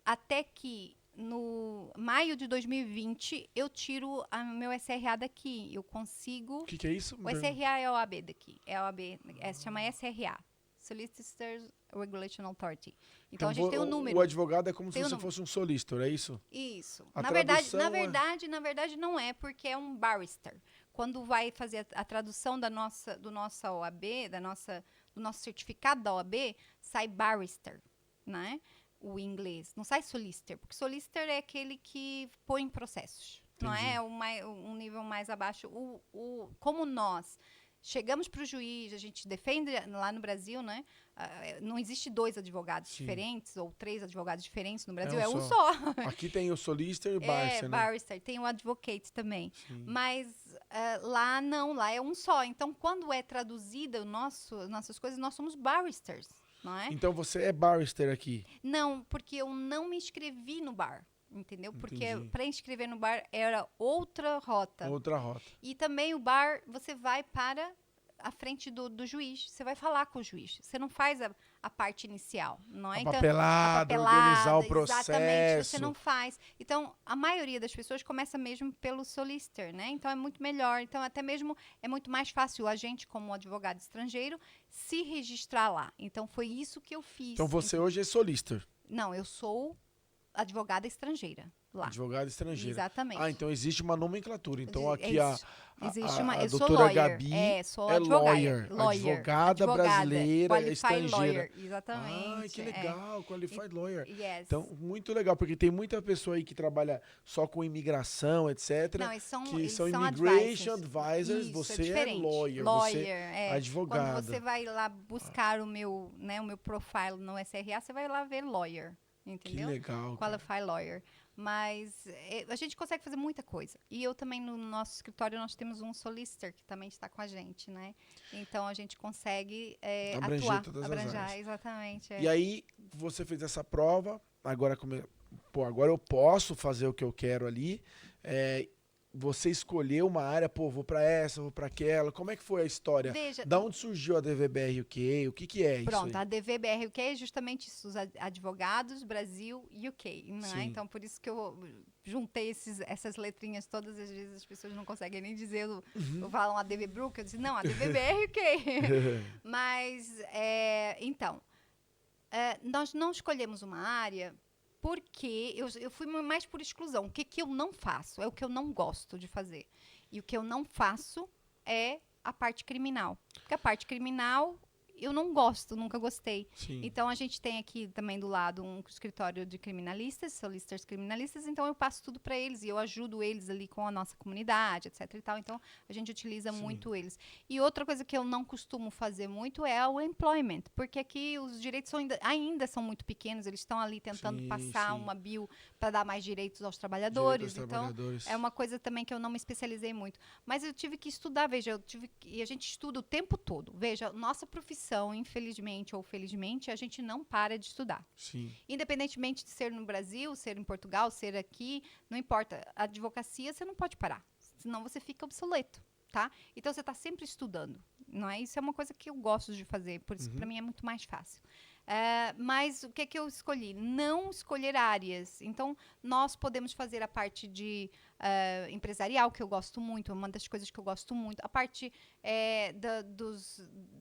até que no maio de 2020 eu tiro meu SRA daqui. Eu consigo. O que é isso? O SRA é a OAB daqui. É a OAB, se chama SRA. Solicitor Regulation Authority. Então a gente tem um número. O advogado é como se você fosse um solicitor, é isso? Isso. Na verdade não é, porque é um barrister. Quando vai fazer a tradução do nossa OAB, do nosso certificado da OAB, sai barrister, né? O inglês. Não sai solicitor, porque solicitor é aquele que põe processos. Entendi. Não é um nível mais abaixo. Como nós chegamos para o juiz, a gente defende lá no Brasil, né? Não existe 2 advogados diferentes ou 3 advogados diferentes no Brasil, é um só. Aqui tem o solicitor e o barrister, né? Barrister, tem o advocate também. Sim. Mas lá não, lá é um só. Então, quando é traduzida nossas coisas, nós somos barristers, não é? Então, você é barrister aqui? Não, porque eu não me inscrevi no bar. Entendeu? Porque para inscrever no bar era outra rota. Outra rota. E também o bar, você vai para a frente do juiz. Você vai falar com o juiz. Você não faz a parte inicial, não é? A papelada, organizar o processo. Exatamente, você não faz. Então, a maioria das pessoas começa mesmo pelo solicitor, né? Então, é muito melhor. Então, até mesmo é muito mais fácil a gente, como advogado estrangeiro, se registrar lá. Então, foi isso que eu fiz. Então, você hoje é solicitor. Não, eu sou advogada estrangeira lá. Advogada estrangeira. Exatamente. Então existe uma nomenclatura. Então aqui existe uma, a eu doutora sou lawyer, Gabi sou é lawyer, advogada brasileira qualified estrangeira. Lawyer, exatamente. Ai, que legal, qualified lawyer. Yes. Então, muito legal, porque tem muita pessoa aí que trabalha só com imigração, etc. Não, que são são immigration advisors, Isso, você é lawyer, você é advogada. Quando você vai lá buscar o meu profile no SRA, você vai lá ver lawyer. Entendeu? Que legal. Qualify Lawyer. Mas a gente consegue fazer muita coisa. E eu também, no nosso escritório, nós temos um solicitor que também está com a gente, né? Então, a gente consegue abranger todas as áreas. Exatamente. E aí, você fez essa prova, agora eu posso fazer o que eu quero ali. Você escolheu uma área, vou para essa, vou para aquela. Como é que foi a história? Veja, da onde surgiu a DVBR UK? O que é isso? Pronto, a DVBR UK é justamente isso, os advogados Brasil e UK, né? Então, por isso que eu juntei essas letrinhas todas, às vezes as pessoas não conseguem nem dizer, falam a DV Brook, eu disse, não, a DVBR UK. Mas, então, nós não escolhemos uma área porque eu fui mais por exclusão. O que eu não faço? É o que eu não gosto de fazer. E o que eu não faço é a parte criminal. Porque a parte criminal eu não gosto, nunca gostei. Sim. Então, a gente tem aqui também do lado um escritório de criminalistas, solicitors criminalistas, então eu passo tudo para eles e eu ajudo eles ali com a nossa comunidade, etc e tal. Então, a gente utiliza muito eles. E outra coisa que eu não costumo fazer muito é o employment, porque aqui os direitos ainda são muito pequenos, eles estão ali tentando passar uma bill para dar mais direitos aos trabalhadores. É uma coisa também que eu não me especializei muito. Mas eu tive que estudar, veja, e a gente estuda o tempo todo. Veja, nossa profissão, infelizmente ou felizmente, a gente não para de estudar. Sim. Independentemente de ser no Brasil, ser em Portugal, ser aqui, não importa. A advocacia, você não pode parar, senão você fica obsoleto, tá? Então, você está sempre estudando, não é? Isso é uma coisa que eu gosto de fazer, por isso que para mim é muito mais fácil. Mas o que eu escolhi? Não escolher áreas. Então, nós podemos fazer a parte de empresarial, que eu gosto muito, é uma das coisas que eu gosto muito. A parte dos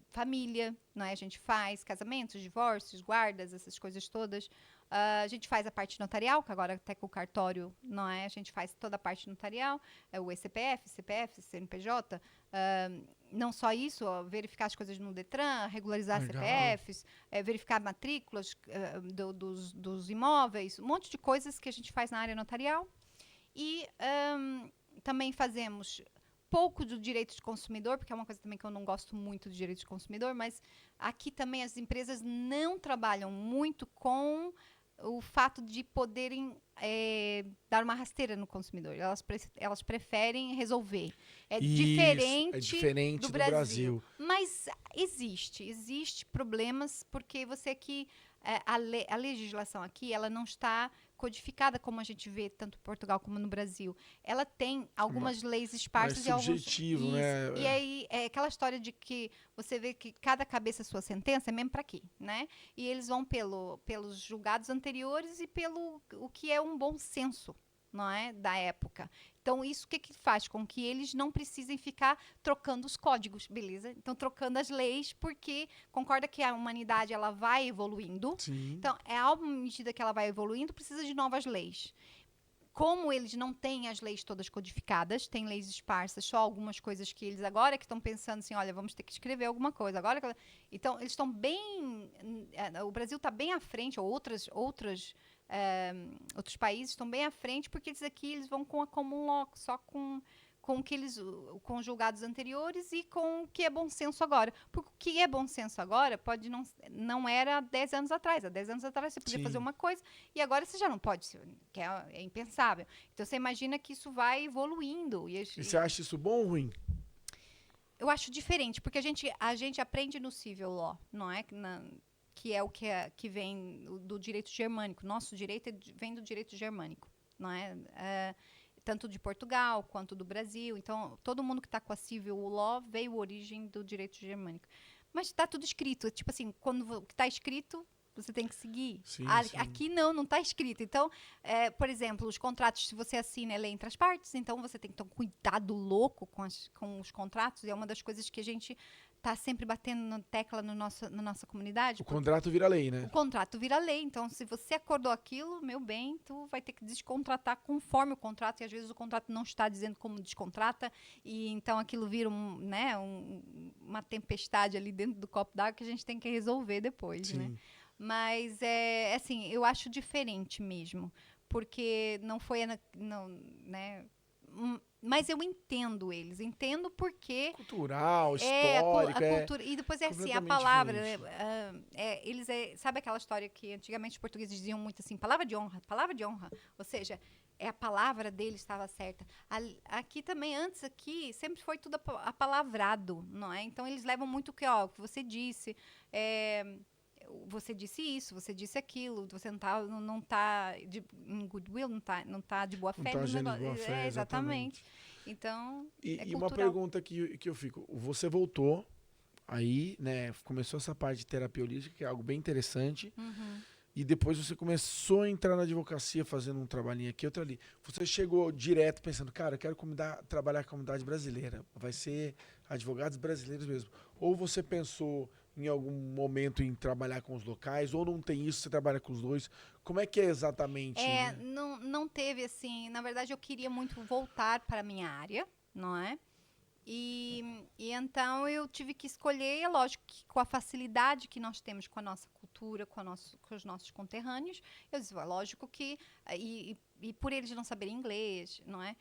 família, né? A gente faz casamentos, divórcios, guardas, essas coisas todas. A gente faz a parte notarial, que agora até com o cartório, não é? A gente faz toda a parte notarial, o ECPF, CPF, CNPJ. Não só isso, verificar as coisas no Detran, regularizar CPFs, verificar matrículas dos imóveis, um monte de coisas que a gente faz na área notarial. E também fazemos pouco do direito de consumidor, porque é uma coisa também que eu não gosto muito do direito de consumidor, mas aqui também as empresas não trabalham muito com o fato de poderem dar uma rasteira no consumidor. Elas preferem resolver. É diferente do Brasil. Mas existe problemas, porque você aqui, a legislação aqui, ela não está codificada como a gente vê tanto em Portugal como no Brasil. Ela tem algumas leis esparsas e alguns... né? E aí, é aquela história de que você vê que cada cabeça é sua sentença, é mesmo para aqui, né? E eles vão pelos julgados anteriores e pelo o que é um bom senso, não é, da época. Então, isso o que faz com que eles não precisem ficar trocando os códigos, beleza? Então, trocando as leis, porque concorda que a humanidade ela vai evoluindo. Sim. Então, à medida que ela vai evoluindo, precisa de novas leis. Como eles não têm as leis todas codificadas, tem leis esparsas, só algumas coisas que eles agora que estão pensando assim, olha, vamos ter que escrever alguma coisa. Então, eles estão bem... O Brasil está bem à frente, ou outros países estão bem à frente, porque eles vão com a common law, só com com julgados anteriores e com o que é bom senso agora. Porque o que é bom senso agora pode não era há 10 anos atrás. Há 10 anos atrás você podia fazer uma coisa e agora você já não pode, que é impensável. Então você imagina que isso vai evoluindo. E você acha isso bom ou ruim? Eu acho diferente, porque a gente aprende no civil law, não é? Que é o que vem do direito germânico. Nosso direito vem do direito germânico, não é? Tanto de Portugal quanto do Brasil. Então, todo mundo que está com a civil law veio a origem do direito germânico. Mas tá tudo escrito. Tipo assim, quando tá escrito, você tem que seguir. Sim, sim. Aqui não está escrito. Então, por exemplo, os contratos, se você assina, é lei entre as partes, então você tem que ter um cuidado louco com os contratos. E é uma das coisas que a gente está sempre batendo na tecla na nossa comunidade. O contrato vira lei, né? O contrato vira lei. Então, se você acordou aquilo, meu bem, tu vai ter que descontratar conforme o contrato. E às vezes o contrato não está dizendo como descontrata. E então aquilo vira uma tempestade ali dentro do copo d'água que a gente tem que resolver depois, Sim. né? Mas, assim, eu acho diferente mesmo. Porque não foi, né? Mas eu entendo eles. Entendo porque... Cultural, histórico. A cultura. E depois é assim, a palavra... eles sabe aquela história que antigamente os portugueses diziam muito assim, palavra de honra, palavra de honra. Ou seja, a palavra deles estava certa. Aqui também, antes aqui, sempre foi tudo apalavrado, não é? Então, eles levam muito o que você disse... você disse isso, você disse aquilo, você não tá em goodwill, não tá de boa fé. Não tá agindo de boa fé, exatamente. Então, e uma pergunta que eu fico, você voltou, aí, né, começou essa parte de terapia holística, que é algo bem interessante, e depois você começou a entrar na advocacia, fazendo um trabalhinho aqui, outro ali. Você chegou direto pensando, cara, eu quero trabalhar com a comunidade brasileira, vai ser advogados brasileiros mesmo. Ou você pensou em algum momento em trabalhar com os locais, ou não tem isso, você trabalha com os dois? Como é que é exatamente? Não teve assim, na verdade eu queria muito voltar para a minha área, não é? E então eu tive que escolher, é lógico que com a facilidade que nós temos com a nossa cultura, com os nossos conterrâneos, eu disse, lógico que, e por eles não saberem inglês, não é?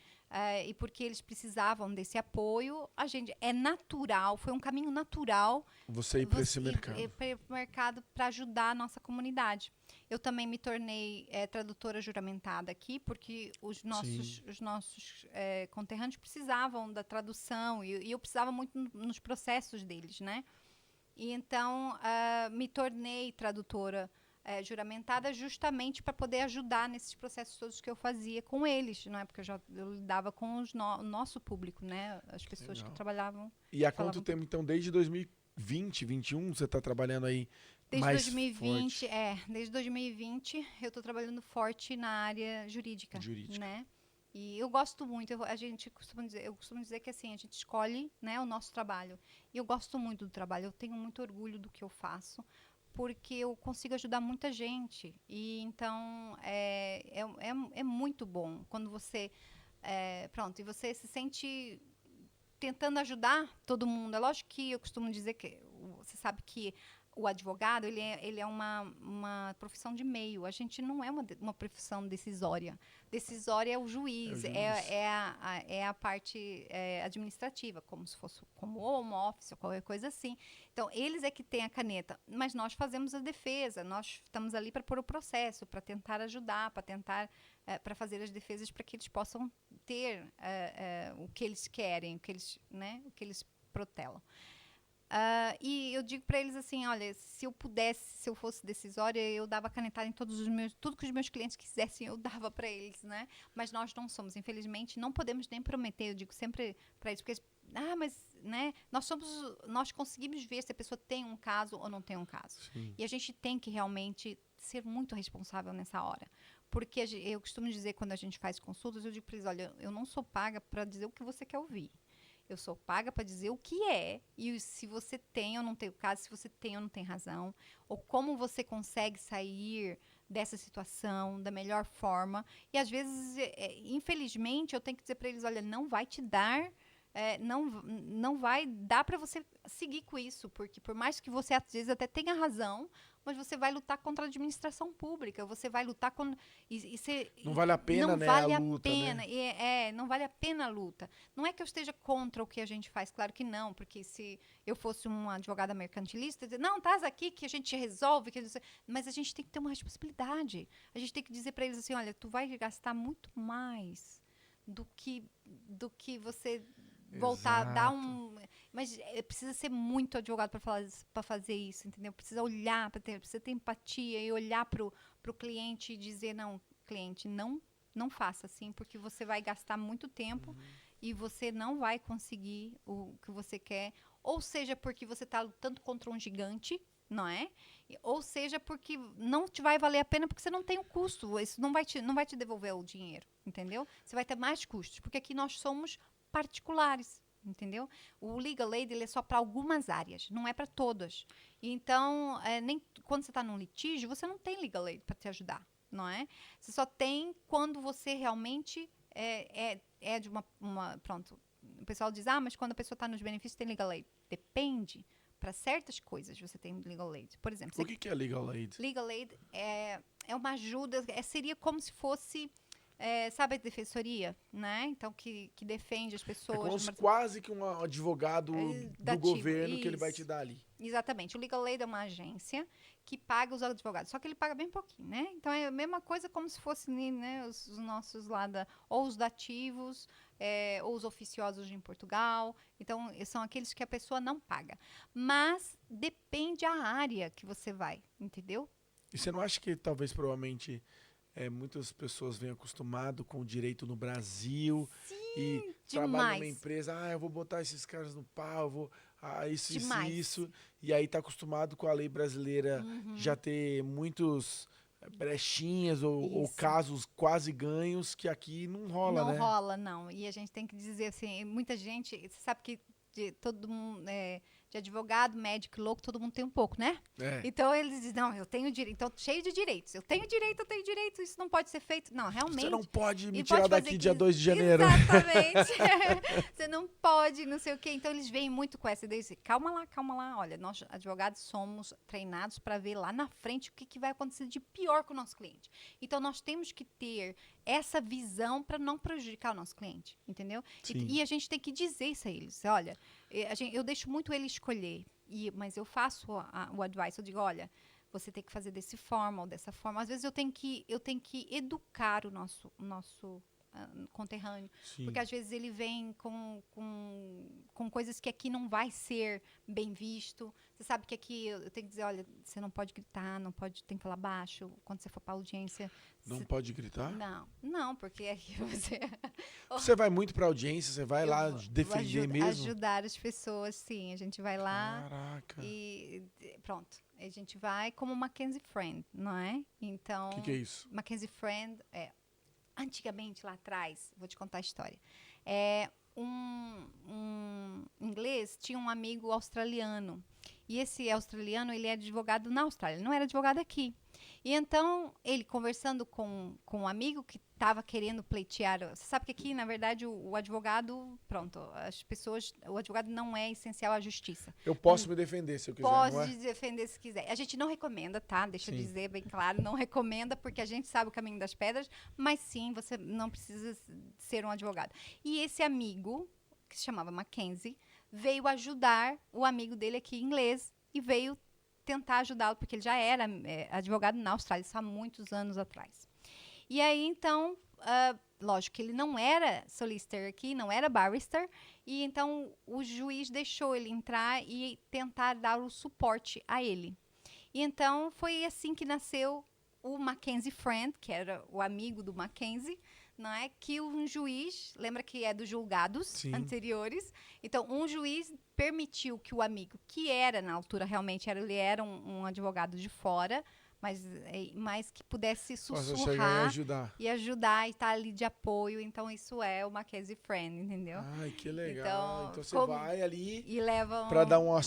E porque eles precisavam desse apoio, a gente, é natural, foi um caminho natural. Você ir para esse mercado. Ir para o mercado para ajudar a nossa comunidade. Eu também me tornei tradutora juramentada aqui, porque os nossos conterrâneos precisavam da tradução e eu precisava muito nos processos deles, né? E então me tornei tradutora juramentada justamente para poder ajudar nesses processos todos que eu fazia com eles, não é? Porque eu lidava com o nosso público, né? As pessoas que trabalhavam. E há quanto tempo, então, desde 2020, 2021, você está trabalhando aí desde mais 2020, forte? Desde 2020 eu estou trabalhando forte na área jurídica, né? E eu gosto muito, eu costumo dizer que assim, a gente escolhe, né, o nosso trabalho. E eu gosto muito do trabalho, eu tenho muito orgulho do que eu faço, porque eu consigo ajudar muita gente. E então é muito bom quando você e você se sente tentando ajudar todo mundo. É lógico que eu costumo dizer que você sabe que o advogado ele é uma profissão de meio. A gente não é uma profissão decisória. Decisória é o juiz, é a parte administrativa, como se fosse como home office ou qualquer coisa assim. Então, eles é que têm a caneta, mas nós fazemos a defesa, nós estamos ali para pôr o processo, para tentar ajudar, para tentar para fazer as defesas para que eles possam ter o que eles querem, o que eles protelam. E eu digo para eles assim, olha, se eu fosse decisória, eu dava canetada em tudo que os meus clientes quisessem, eu dava para eles, né? Mas nós não somos, infelizmente, não podemos nem prometer, eu digo sempre para eles, porque mas, né, nós conseguimos ver se a pessoa tem um caso ou não tem um caso. Sim. E a gente tem que realmente ser muito responsável nessa hora. Porque eu costumo dizer, quando a gente faz consultas, eu digo para eles, olha, eu não sou paga para dizer o que você quer ouvir. Eu sou paga para dizer o que é e se você tem ou não tem o caso, se você tem ou não tem razão, ou como você consegue sair dessa situação da melhor forma. E às vezes, infelizmente, eu tenho que dizer para eles, olha, não vai te dar, não vai dar para você seguir com isso, porque por mais que você às vezes até tenha razão, mas você vai lutar contra a administração pública, você vai lutar contra... Não vale a pena, não né, vale a luta, pena, né? Não vale a pena a luta. Não é que eu esteja contra o que a gente faz, claro que não, porque se eu fosse uma advogada mercantilista, dizer, não, estás aqui que a gente resolve, mas a gente tem que ter uma responsabilidade. A gente tem que dizer para eles assim, olha, tu vai gastar muito mais do que você voltar, dar mas precisa ser muito advogado para fazer isso, entendeu? Precisa olhar, precisa ter empatia e olhar para o cliente e dizer, não, cliente, não Não faça assim, porque você vai gastar muito tempo e você não vai conseguir o que você quer. Ou seja, porque você está lutando contra um gigante, não é? Ou seja, porque não te vai valer a pena porque você não tem o custo. Isso não vai te devolver o dinheiro, entendeu? Você vai ter mais custos, porque aqui nós somos particulares. Entendeu? O legal aid ele é só para algumas áreas, não é para todas. Então, nem quando você está num litígio, você não tem legal aid para te ajudar, não é? Você só tem quando você realmente é de pronto. O pessoal diz, mas quando a pessoa está nos benefícios tem legal aid. Depende. Para certas coisas você tem legal aid. Por exemplo, O que é legal aid? Legal aid é uma ajuda, seria como se fosse sabe a defensoria, né? Então, que defende as pessoas. Quase que um advogado do governo que ele vai te dar ali. Exatamente. O Legal Aid é uma agência que paga os advogados. Só que ele paga bem pouquinho, né? Então, é a mesma coisa como se fosse, né, os nossos lá, ou os dativos, ou os oficiosos em Portugal. Então, são aqueles que a pessoa não paga. Mas depende a área que você vai, entendeu? E você não acha que talvez, provavelmente... muitas pessoas vêm acostumado com o direito no Brasil. Sim, e trabalham numa empresa, eu vou botar esses caras no pau, isso, isso. E aí tá acostumado com a lei brasileira já ter muitos brechinhas ou casos quase ganhos que aqui não rola, né? Não rola, não. E a gente tem que dizer assim, muita gente, você sabe que todo mundo, de advogado, médico, louco, todo mundo tem um pouco, né? Então, eles dizem, não, eu tenho direito. Então, cheio de direitos. Eu tenho direito, isso não pode ser feito. Não, realmente. Você não pode me tirar daqui dia 2 de janeiro. Exatamente. Você não pode, não sei o quê. Então, eles vêm muito com essa ideia. Calma lá. Olha, nós, advogados, somos treinados para ver lá na frente o que vai acontecer de pior com o nosso cliente. Então, nós temos que ter essa visão para não prejudicar o nosso cliente, entendeu? E a gente tem que dizer isso a eles. Olha, eu deixo muito ele escolher, mas eu faço o advice, eu digo, olha, você tem que fazer dessa forma ou dessa forma. Às vezes eu tenho que educar o nosso conterrâneo, porque às vezes ele vem com coisas que aqui não vai ser bem visto. Você sabe que aqui eu tenho que dizer, olha, você não pode gritar, tem que falar baixo quando você for para audiência. Não pode gritar? Não, porque aqui você... Você vai muito para audiência, você vai lá defender mesmo? Ajudar as pessoas, sim. A gente vai lá. Caraca. E pronto. A gente vai como Mackenzie Friend, não é? Então... O que é isso? Mackenzie Friend antigamente, lá atrás, vou te contar a história. Um inglês tinha um amigo australiano. E esse australiano, ele é advogado na Austrália, não era advogado aqui. E então, ele conversando com um amigo que estava querendo pleitear. Você sabe que aqui, na verdade, o advogado, pronto, o advogado não é essencial à justiça. Eu posso me defender se eu quiser, não é? Pode defender se quiser. A gente não recomenda, tá? Deixa eu dizer bem claro, não recomenda porque a gente sabe o caminho das pedras, mas sim, você não precisa ser um advogado. E esse amigo, que se chamava Mackenzie, veio ajudar o amigo dele aqui em inglês e veio tentar ajudá-lo, porque ele já era advogado na Austrália, isso há muitos anos atrás. E aí, então, lógico que ele não era solicitor aqui, não era barrister, e então o juiz deixou ele entrar e tentar dar o suporte a ele. E então foi assim que nasceu o Mackenzie Friend, que era o amigo do Mackenzie, não é? Que um juiz, lembra que é dos julgados anteriores, então um juiz permitiu que o amigo, que era na altura realmente, ele era um advogado de fora, mas que pudesse sussurrar e ajudar e estar ali de apoio. Então, isso é o Mackenzie Friend, entendeu? Ai, que legal. Então você vai ali e leva para dar uma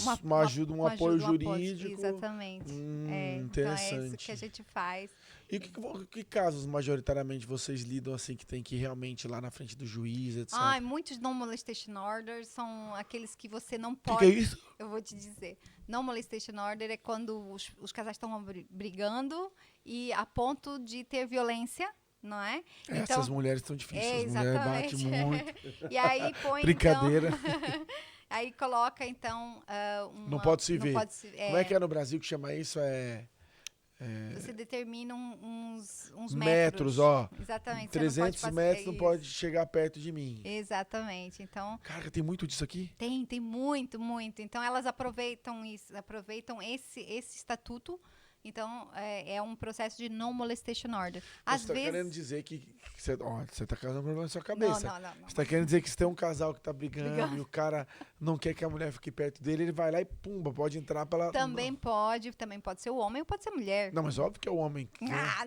ajuda, um apoio jurídico. Exatamente. Interessante. Então, é isso que a gente faz. E que casos, majoritariamente, vocês lidam assim, que tem que ir realmente lá na frente do juiz, etc? Muitos non-molestation orders são aqueles que você não pode... O que é isso? Eu vou te dizer. Non-molestation order é quando os casais estão brigando e a ponto de ter violência, não é? Essas mulheres estão difíceis, as mulheres batem muito. E aí põe, brincadeira. Então, aí coloca, então... não pode se ver. Como é que é no Brasil que chama isso? Você determina uns metros, ó. Exatamente. 300 metros não pode chegar perto de mim. Exatamente. Então, cara, tem muito disso aqui? Tem muito, muito. Então, elas aproveitam esse estatuto Então, é um processo de no molestation order. Às Você tá vezes... querendo dizer que você tá causando problema na sua cabeça. Não. Você tá querendo dizer que se tem um casal que tá brigando e o cara não quer que a mulher fique perto dele, ele vai lá e pumba, pode entrar pela... Também pode ser o homem ou pode ser a mulher. Não, mas óbvio que é o homem.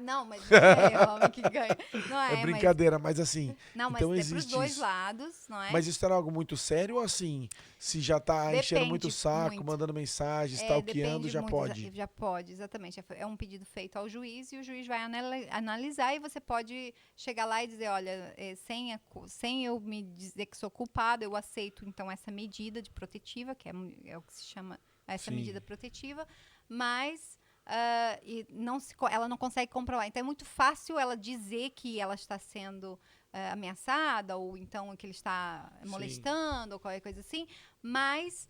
Não, mas não é o homem que ganha. Não É brincadeira, mas assim... Não, mas então é existe pros dois isso. lados, não é? Mas isso era algo muito sério ou assim, se já tá enchendo muito o saco, muito. mandando mensagem, stalkeando, já muito, pode? Já pode, exatamente. É um pedido feito ao juiz e o juiz vai analisar e você pode chegar lá e dizer, olha, sem eu me dizer que sou culpado, eu aceito então essa medida de protetiva, que é o que se chama essa medida protetiva, mas e ela não consegue comprovar. Então é muito fácil ela dizer que ela está sendo ameaçada ou então que ele está molestando ou qualquer coisa assim, mas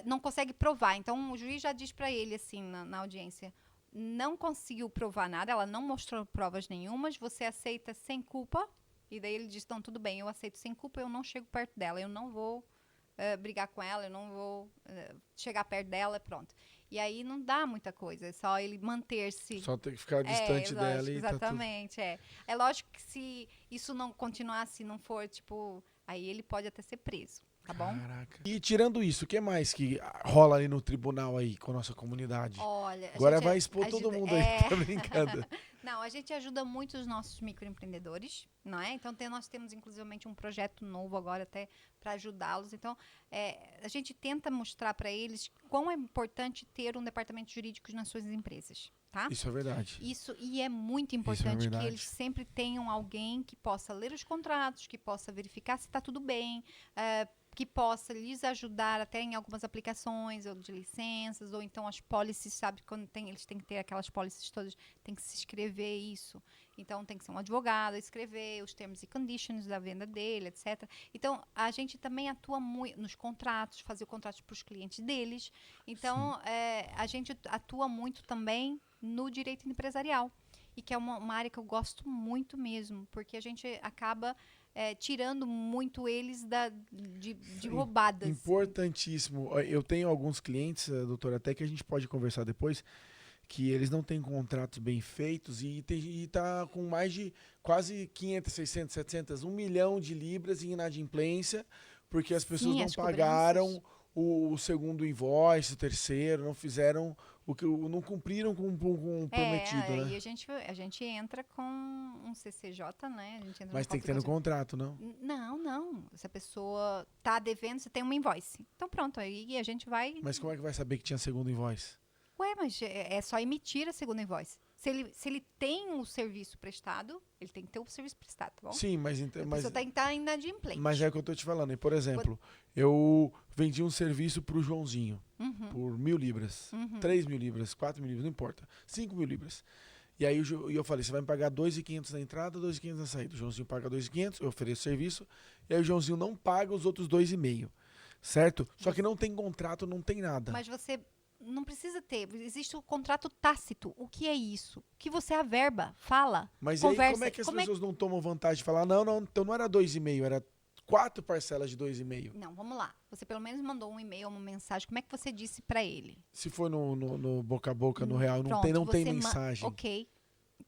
não consegue provar. Então o juiz já diz para ele assim na audiência, não conseguiu provar nada, ela não mostrou provas nenhumas, você aceita sem culpa? E daí ele diz, então tudo bem, eu aceito sem culpa, eu não chego perto dela, eu não vou brigar com ela, eu não vou chegar perto dela, pronto. E aí não dá muita coisa, é só ele manter-se... Só ter que ficar distante dela e exatamente, tá tudo... É lógico que se isso não continuar, se não for, tipo... Aí ele pode até ser preso, tá bom? Caraca. E tirando isso, o que mais que rola ali no tribunal aí com a nossa comunidade? Olha, agora vai expor todo mundo aí, tá brincando. Não, a gente ajuda muito os nossos microempreendedores, não é? Então nós temos inclusivamente um projeto novo agora até para ajudá-los. Então a gente tenta mostrar para eles quão é importante ter um departamento jurídico nas suas empresas. Tá? Isso é verdade. E é muito importante que eles sempre tenham alguém que possa ler os contratos, que possa verificar se está tudo bem, que possa lhes ajudar até em algumas aplicações ou de licenças, ou então as policies, sabe, quando eles têm que ter aquelas policies todas, tem que se escrever isso. Então tem que ser um advogado a escrever os terms e conditions da venda dele, etc. Então a gente também atua muito nos contratos, fazer o contrato para os clientes deles. Então a gente atua muito também no direito empresarial, e que é uma área que eu gosto muito mesmo, porque a gente acaba tirando muito eles de roubadas. Importantíssimo. Eu tenho alguns clientes, doutora, até que a gente pode conversar depois, que eles não têm contratos bem feitos e tá com mais de quase 500, 600, 700, 1 milhão de libras em inadimplência, porque as pessoas não pagaram o segundo invoice, o terceiro, não fizeram não cumpriram com o prometido, né? E a gente entra com um CCJ, né? Mas tem que ter no contrato, não? Não. Se a pessoa tá devendo, você tem uma invoice. Então pronto, aí a gente vai... Mas como é que vai saber que tinha segundo invoice? Ué, mas é só emitir a segunda invoice. Se ele tem o serviço prestado, ele tem que ter o serviço prestado, tá bom? Sim, mas... A pessoa tem que estar inadimplente. Mas é o que eu tô te falando. E, por exemplo, eu vendi um serviço pro Joãozinho por 1.000 libras, 3.000 libras, 4.000 libras, não importa, 5.000 libras. E aí eu falei, você vai me pagar 2.500 na entrada, 2.500 na saída. O Joãozinho paga 2.500, eu ofereço serviço, e aí o Joãozinho não paga os outros 2,5, certo? Só que não tem contrato, não tem nada. Mas você... não precisa ter, existe o contrato tácito. O que é isso? O que você averba, fala, mas conversa. Aí como é que as pessoas não tomam vantagem de falar, não, então não era 2,5, era 4 parcelas de 2,5? Não, vamos lá. Você pelo menos mandou um e-mail, uma mensagem. Como é que você disse para ele? Se for no boca a boca, no real, Pronto, não tem mensagem. Ok,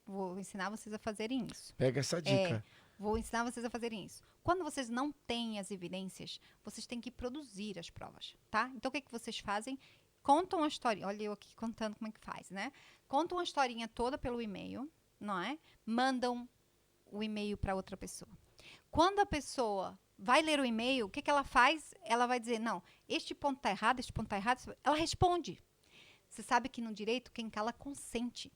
vou ensinar vocês a fazerem isso. Pega essa dica. Vou ensinar vocês a fazerem isso. Quando vocês não têm as evidências, vocês têm que produzir as provas, tá? Então o que vocês fazem? Contam a história. Olha eu aqui contando como é que faz, né? Contam a historinha toda pelo e-mail, não é? Mandam o e-mail para outra pessoa. Quando a pessoa vai ler o e-mail, o que ela faz? Ela vai dizer, não, este ponto está errado, este ponto está errado. Ela responde. Você sabe que no direito, quem cala consente.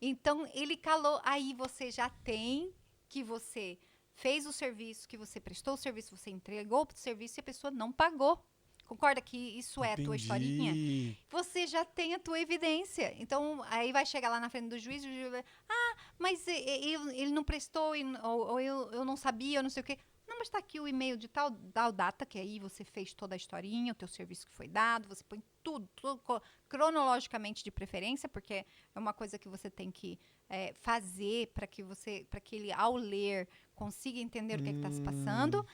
Então, ele calou. Aí você já tem que você fez o serviço, que você prestou o serviço, você entregou o serviço e a pessoa não pagou. Concorda que isso é a tua historinha? Você já tem a tua evidência. Então, aí vai chegar lá na frente do juiz e o juiz vai, mas ele não prestou, ou eu não sabia, eu não sei o quê. Não, mas está aqui o e-mail de tal data, que aí você fez toda a historinha, o teu serviço que foi dado, você põe tudo cronologicamente de preferência, porque é uma coisa que você tem que fazer para que ele, ao ler, consiga entender o que está se passando.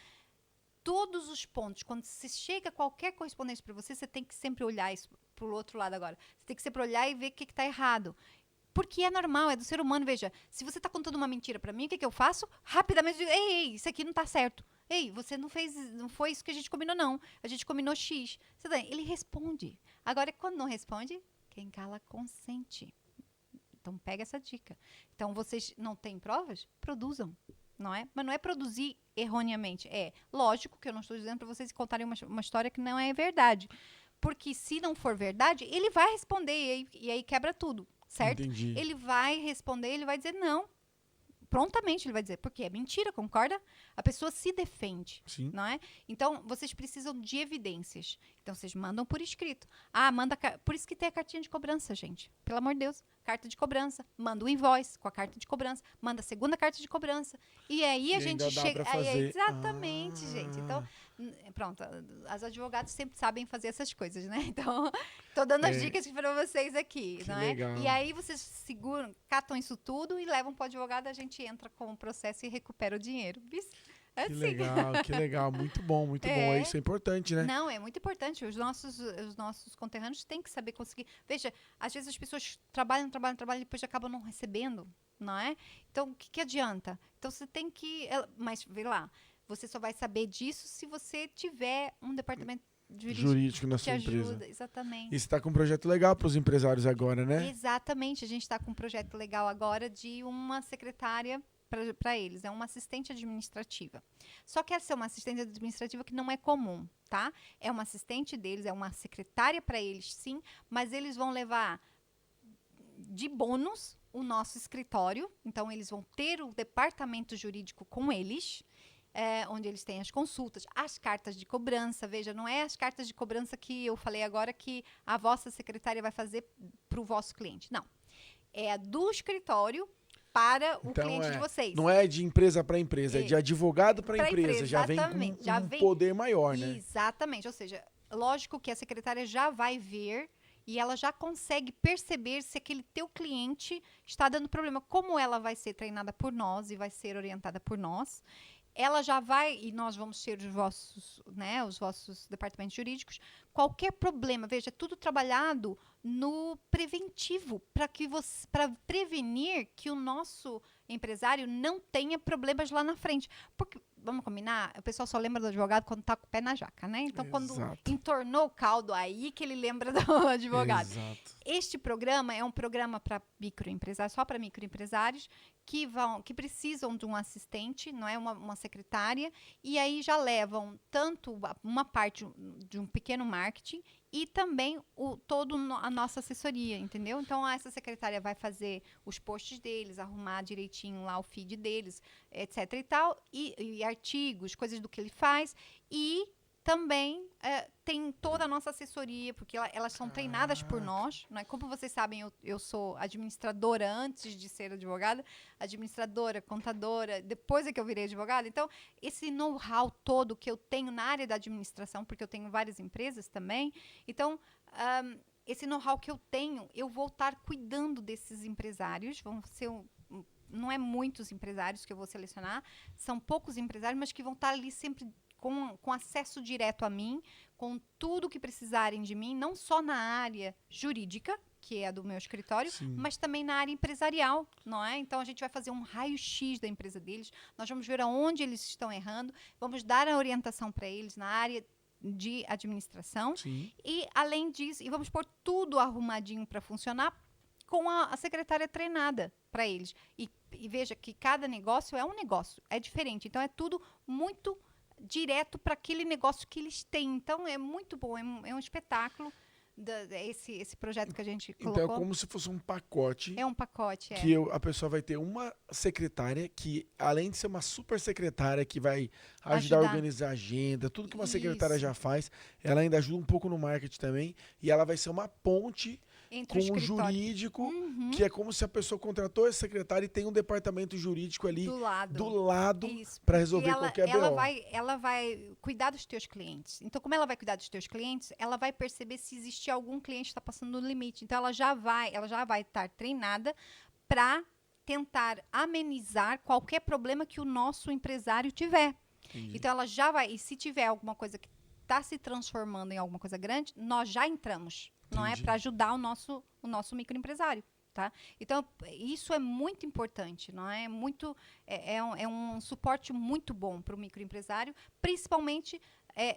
Todos os pontos, quando se chega a qualquer correspondência para você, você tem que sempre olhar isso pro outro lado agora. Você tem que ser para olhar e ver o que está errado. Porque é normal, é do ser humano. Veja, se você está contando uma mentira para mim, o que eu faço? Rapidamente eu digo, ei, isso aqui não está certo. Ei, você não foi isso que a gente combinou, não. A gente combinou X. Ele responde. Agora, quando não responde, quem cala consente. Então, pega essa dica. Então, vocês não têm provas? Produzam, não é? Mas não é produzir erroneamente. É lógico que eu não estou dizendo para vocês contarem uma história que não é verdade. Porque se não for verdade, ele vai responder e aí quebra tudo, certo? Entendi. Ele vai responder, ele vai dizer não. Prontamente ele vai dizer, porque é mentira, concorda? A pessoa se defende, Sim. não é? Então, vocês precisam de evidências. Então, vocês mandam por escrito. Manda... Por isso que tem a cartinha de cobrança, gente. Pelo amor de Deus. Carta de cobrança. Manda o invoice com a carta de cobrança. Manda a segunda carta de cobrança. E aí a gente chega... Exatamente, gente. Então, pronto. As advogados sempre sabem fazer essas coisas, né? Então, tô dando as dicas para vocês aqui, que não legal. é? E aí vocês seguram, catam isso tudo e levam para o advogado, a gente entra com o processo e recupera o dinheiro. Que legal, que legal. Muito bom, muito bom. Isso é importante, né? Não, é muito importante. Os nossos conterrâneos têm que saber conseguir. Veja, às vezes as pessoas trabalham e depois acabam não recebendo, não é? Então, o que adianta? Então, você tem que... Mas, vê lá, você só vai saber disso se você tiver um departamento jurídico na sua ajuda, empresa. Exatamente. E você está com um projeto legal para os empresários agora, né? Exatamente. A gente está com um projeto legal agora de uma secretária para eles, é uma assistente administrativa. Só que essa é uma assistente administrativa que não é comum, tá? É uma assistente deles, é uma secretária para eles, sim, mas eles vão levar de bônus o nosso escritório. Então, eles vão ter o departamento jurídico com eles, onde eles têm as consultas, as cartas de cobrança. Veja, não é as cartas de cobrança que eu falei agora que a vossa secretária vai fazer para o vosso cliente. Não. É a do escritório para o cliente de vocês. Não é de empresa para empresa, é de advogado para empresa. Já vem com um poder maior, né? Exatamente. Ou seja, lógico que a secretária já vai ver e ela já consegue perceber se aquele teu cliente está dando problema. Como ela vai ser treinada por nós e vai ser orientada por nós, ela já vai, e nós vamos ter os vossos departamentos jurídicos, qualquer problema, veja, tudo trabalhado no preventivo, para prevenir que o nosso empresário não tenha problemas lá na frente. Porque, vamos combinar, o pessoal só lembra do advogado quando está com o pé na jaca, né? Então, quando entornou o caldo, aí que ele lembra do advogado. Exato. Este programa é um programa para microempresários, só para microempresários, que precisam de um assistente, não é, uma secretária, e aí já levam tanto uma parte de um pequeno marketing e também toda a nossa assessoria, entendeu? Então, essa secretária vai fazer os posts deles, arrumar direitinho lá o feed deles, etc e tal, e artigos, coisas do que ele faz, e também tem toda a nossa assessoria, porque elas são treinadas por nós, não é? Como vocês sabem, eu sou administradora antes de ser advogada, administradora, contadora, depois é que eu virei advogada. Então, esse know-how todo que eu tenho na área da administração, porque eu tenho várias empresas também, então, esse know-how que eu tenho, eu vou estar cuidando desses empresários, vão ser não é muitos empresários que eu vou selecionar, são poucos empresários, mas que vão estar ali sempre com acesso direto a mim, com tudo que precisarem de mim, não só na área jurídica, que é a do meu escritório, sim, mas também na área empresarial, não é? Então, a gente vai fazer um raio-x da empresa deles, nós vamos ver aonde eles estão errando, vamos dar a orientação para eles na área de administração, sim, e, além disso, e vamos pôr tudo arrumadinho para funcionar com a secretária treinada para eles. E veja que cada negócio, é diferente, então é tudo muito direto para aquele negócio que eles têm. Então, é muito bom, é um espetáculo esse projeto que a gente colocou. Então, é como se fosse um pacote. É um pacote, que a pessoa vai ter uma secretária que, além de ser uma super secretária que vai ajudar a organizar a agenda, tudo que uma secretária já faz, ela ainda ajuda um pouco no marketing também, e ela vai ser uma ponte entre com o jurídico, que é como se a pessoa contratou esse secretário e tem um departamento jurídico ali do lado para resolver qualquer BO. Ela vai cuidar dos teus clientes. Então, como ela vai cuidar dos teus clientes, ela vai perceber se existe algum cliente que está passando no limite. Então, ela já vai estar treinada para tentar amenizar qualquer problema que o nosso empresário tiver. Entendi. Então, ela já vai... E se tiver alguma coisa que está se transformando em alguma coisa grande, nós já entramos. não é? Para ajudar o nosso microempresário. Tá? Então, isso é muito importante, não é? É um suporte muito bom para o microempresário, principalmente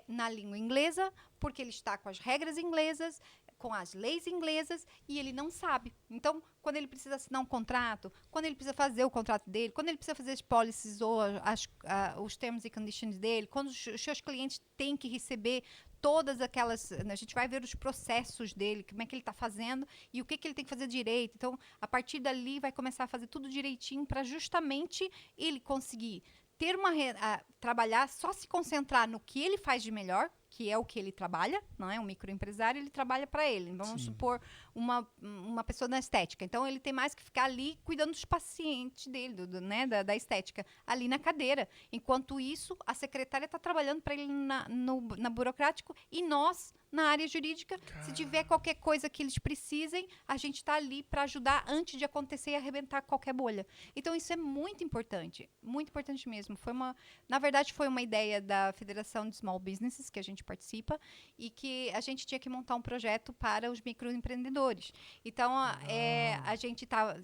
na língua inglesa, porque ele está com as regras inglesas, com as leis inglesas, e ele não sabe. Então, quando ele precisa assinar um contrato, quando ele precisa fazer o contrato dele, quando ele precisa fazer as policies ou os terms e conditions dele, quando os seus clientes têm que receber todas aquelas... A gente vai ver os processos dele, como é que ele está fazendo e o que ele tem que fazer direito. Então, a partir dali, vai começar a fazer tudo direitinho para justamente ele conseguir ter trabalhar, só se concentrar no que ele faz de melhor, que é o que ele trabalha, não é? Um microempresário, ele trabalha para ele. Vamos supor uma pessoa da estética. Então, ele tem mais que ficar ali cuidando dos pacientes dele, né? da estética, ali na cadeira. Enquanto isso, a secretária está trabalhando para ele na burocrático e nós, na área jurídica, se tiver qualquer coisa que eles precisem, a gente está ali para ajudar antes de acontecer e arrebentar qualquer bolha. Então, isso é muito importante mesmo. Na verdade, foi uma ideia da Federação de Small Businesses, que a gente participa, e que a gente tinha que montar um projeto para os microempreendedores. Então, a gente estava...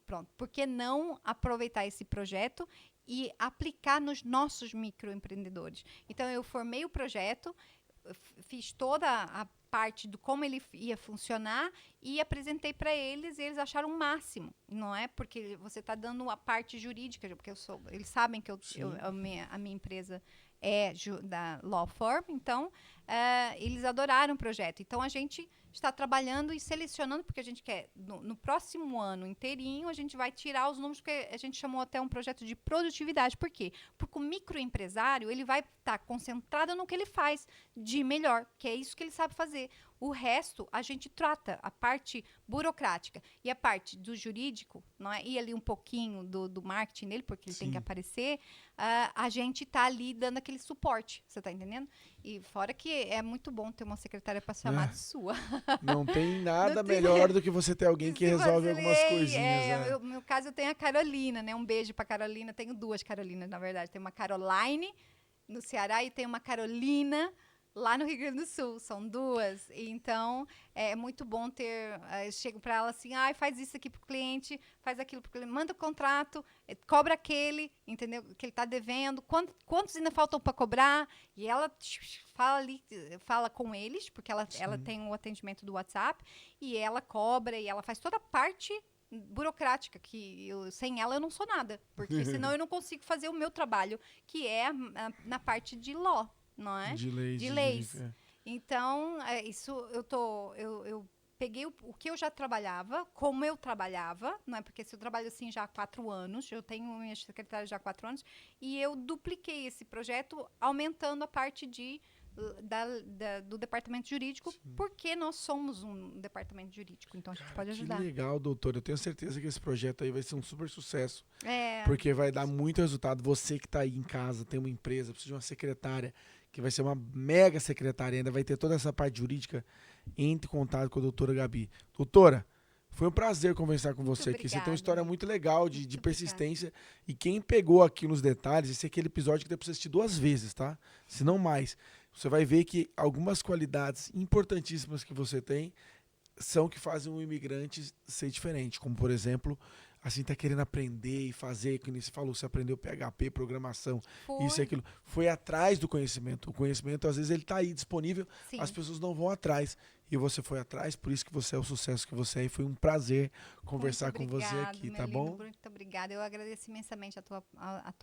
Pronto, por que não aproveitar esse projeto e aplicar nos nossos microempreendedores? Então, eu formei o projeto, fiz toda a parte do como ele ia funcionar e apresentei para eles e eles acharam o máximo, não é? Porque você está dando a parte jurídica, porque eles sabem que a minha empresa é da Law Firm, então eles adoraram o projeto. Então, a gente está trabalhando e selecionando, porque a gente quer, no próximo ano inteirinho, a gente vai tirar os números, porque a gente chamou até um projeto de produtividade. Por quê? Porque o microempresário, ele vai estar concentrado no que ele faz de melhor, que é isso que ele sabe fazer. O resto, a gente trata a parte burocrática e a parte do jurídico, não é? E ali um pouquinho do marketing dele, porque ele tem que aparecer, a gente está ali dando aquele suporte, você está entendendo? E fora que é muito bom ter uma secretária para chamar de sua. Não tem nada melhor do que você ter alguém que resolve algumas coisinhas. No meu caso, eu tenho a Carolina, né? Um beijo para Carolina. Tenho duas Carolinas, na verdade. Tem uma Caroline no Ceará e tem uma Carolina lá no Rio Grande do Sul. São duas. Então, é muito bom ter... Eu chego para ela assim, faz isso aqui pro cliente, faz aquilo pro cliente, manda o contrato, cobra aquele, entendeu? Que ele está devendo, quantos ainda faltam para cobrar? E ela fala com eles, porque ela tem o atendimento do WhatsApp, e ela cobra, e ela faz toda a parte burocrática, que sem ela eu não sou nada, porque senão eu não consigo fazer o meu trabalho, que é na parte de law. Não é? De leis. Então, isso eu peguei o que eu já trabalhava, como eu trabalhava, não é? Porque se eu trabalho assim já há 4 anos, eu tenho minha secretária já há 4 anos, e eu dupliquei esse projeto, aumentando a parte do departamento jurídico, porque nós somos um departamento jurídico, então a gente pode ajudar. Que legal, doutor. Eu tenho certeza que esse projeto aí vai ser um super sucesso, porque vai dar muito resultado. Você que está aí em casa, tem uma empresa, precisa de uma secretária, que vai ser uma mega secretária, ainda vai ter toda essa parte jurídica, entre em contato com a doutora Gabi. Doutora, foi um prazer conversar com você aqui. Você tem uma história muito legal de persistência. E quem pegou aqui nos detalhes, esse é aquele episódio que deve assistir 2 vezes, tá? Se não mais. Você vai ver que algumas qualidades importantíssimas que você tem são que fazem um imigrante ser diferente. Como, por exemplo, assim, tá querendo aprender e fazer, como você falou, você aprendeu PHP, programação, isso e aquilo. Foi atrás do conhecimento. O conhecimento, às vezes, ele tá aí disponível, as pessoas não vão atrás. E você foi atrás, por isso que você é o sucesso que você é. E foi um prazer conversar com você aqui, tá bom? Muito obrigada. Eu agradeço imensamente a tua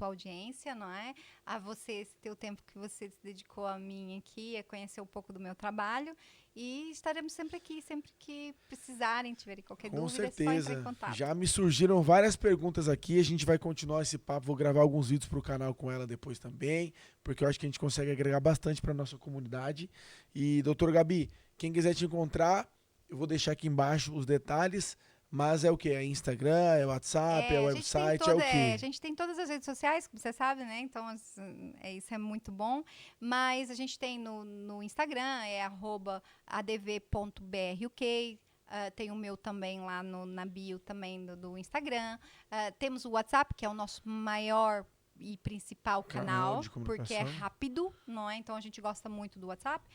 audiência, não é? A você, esse teu tempo que você se dedicou a mim aqui, a conhecer um pouco do meu trabalho. E estaremos sempre aqui, sempre que precisarem, tiverem qualquer dúvida, é só entrar em contato. Já me surgiram várias perguntas aqui, a gente vai continuar esse papo, vou gravar alguns vídeos para o canal com ela depois também, porque eu acho que a gente consegue agregar bastante para nossa comunidade. E, doutor Gabi, quem quiser te encontrar, eu vou deixar aqui embaixo os detalhes, mas é o quê? É Instagram, é WhatsApp, é website, é o quê? A gente tem todas as redes sociais, você sabe, né? Então, isso é muito bom. Mas a gente tem no Instagram, é @adv.bruk. Tem o meu também lá na bio também do Instagram. Temos o WhatsApp, que é o nosso maior e principal Canal canal, de porque é comunicação. rápido, não é? Então a gente gosta muito do WhatsApp,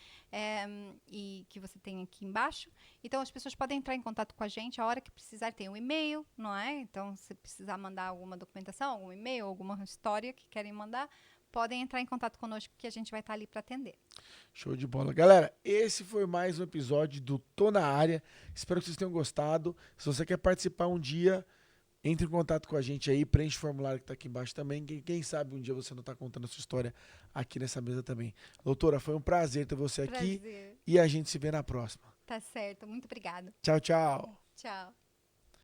e que você tem aqui embaixo. Então as pessoas podem entrar em contato com a gente a hora que precisar. Tem um e-mail, não é? Então se precisar mandar alguma documentação, algum e-mail, alguma história que querem mandar, podem entrar em contato conosco que a gente vai estar ali para atender. Show de bola. Galera, esse foi mais um episódio do Tô na Área. Espero que vocês tenham gostado. Se você quer participar um dia, entre em contato com a gente aí, preenche o formulário que tá aqui embaixo também. Quem sabe um dia você não tá contando a sua história aqui nessa mesa também. Doutora, foi um prazer ter você aqui Prazer. e a gente se vê na próxima. Tá certo. Muito obrigada. Tchau, tchau. Tchau.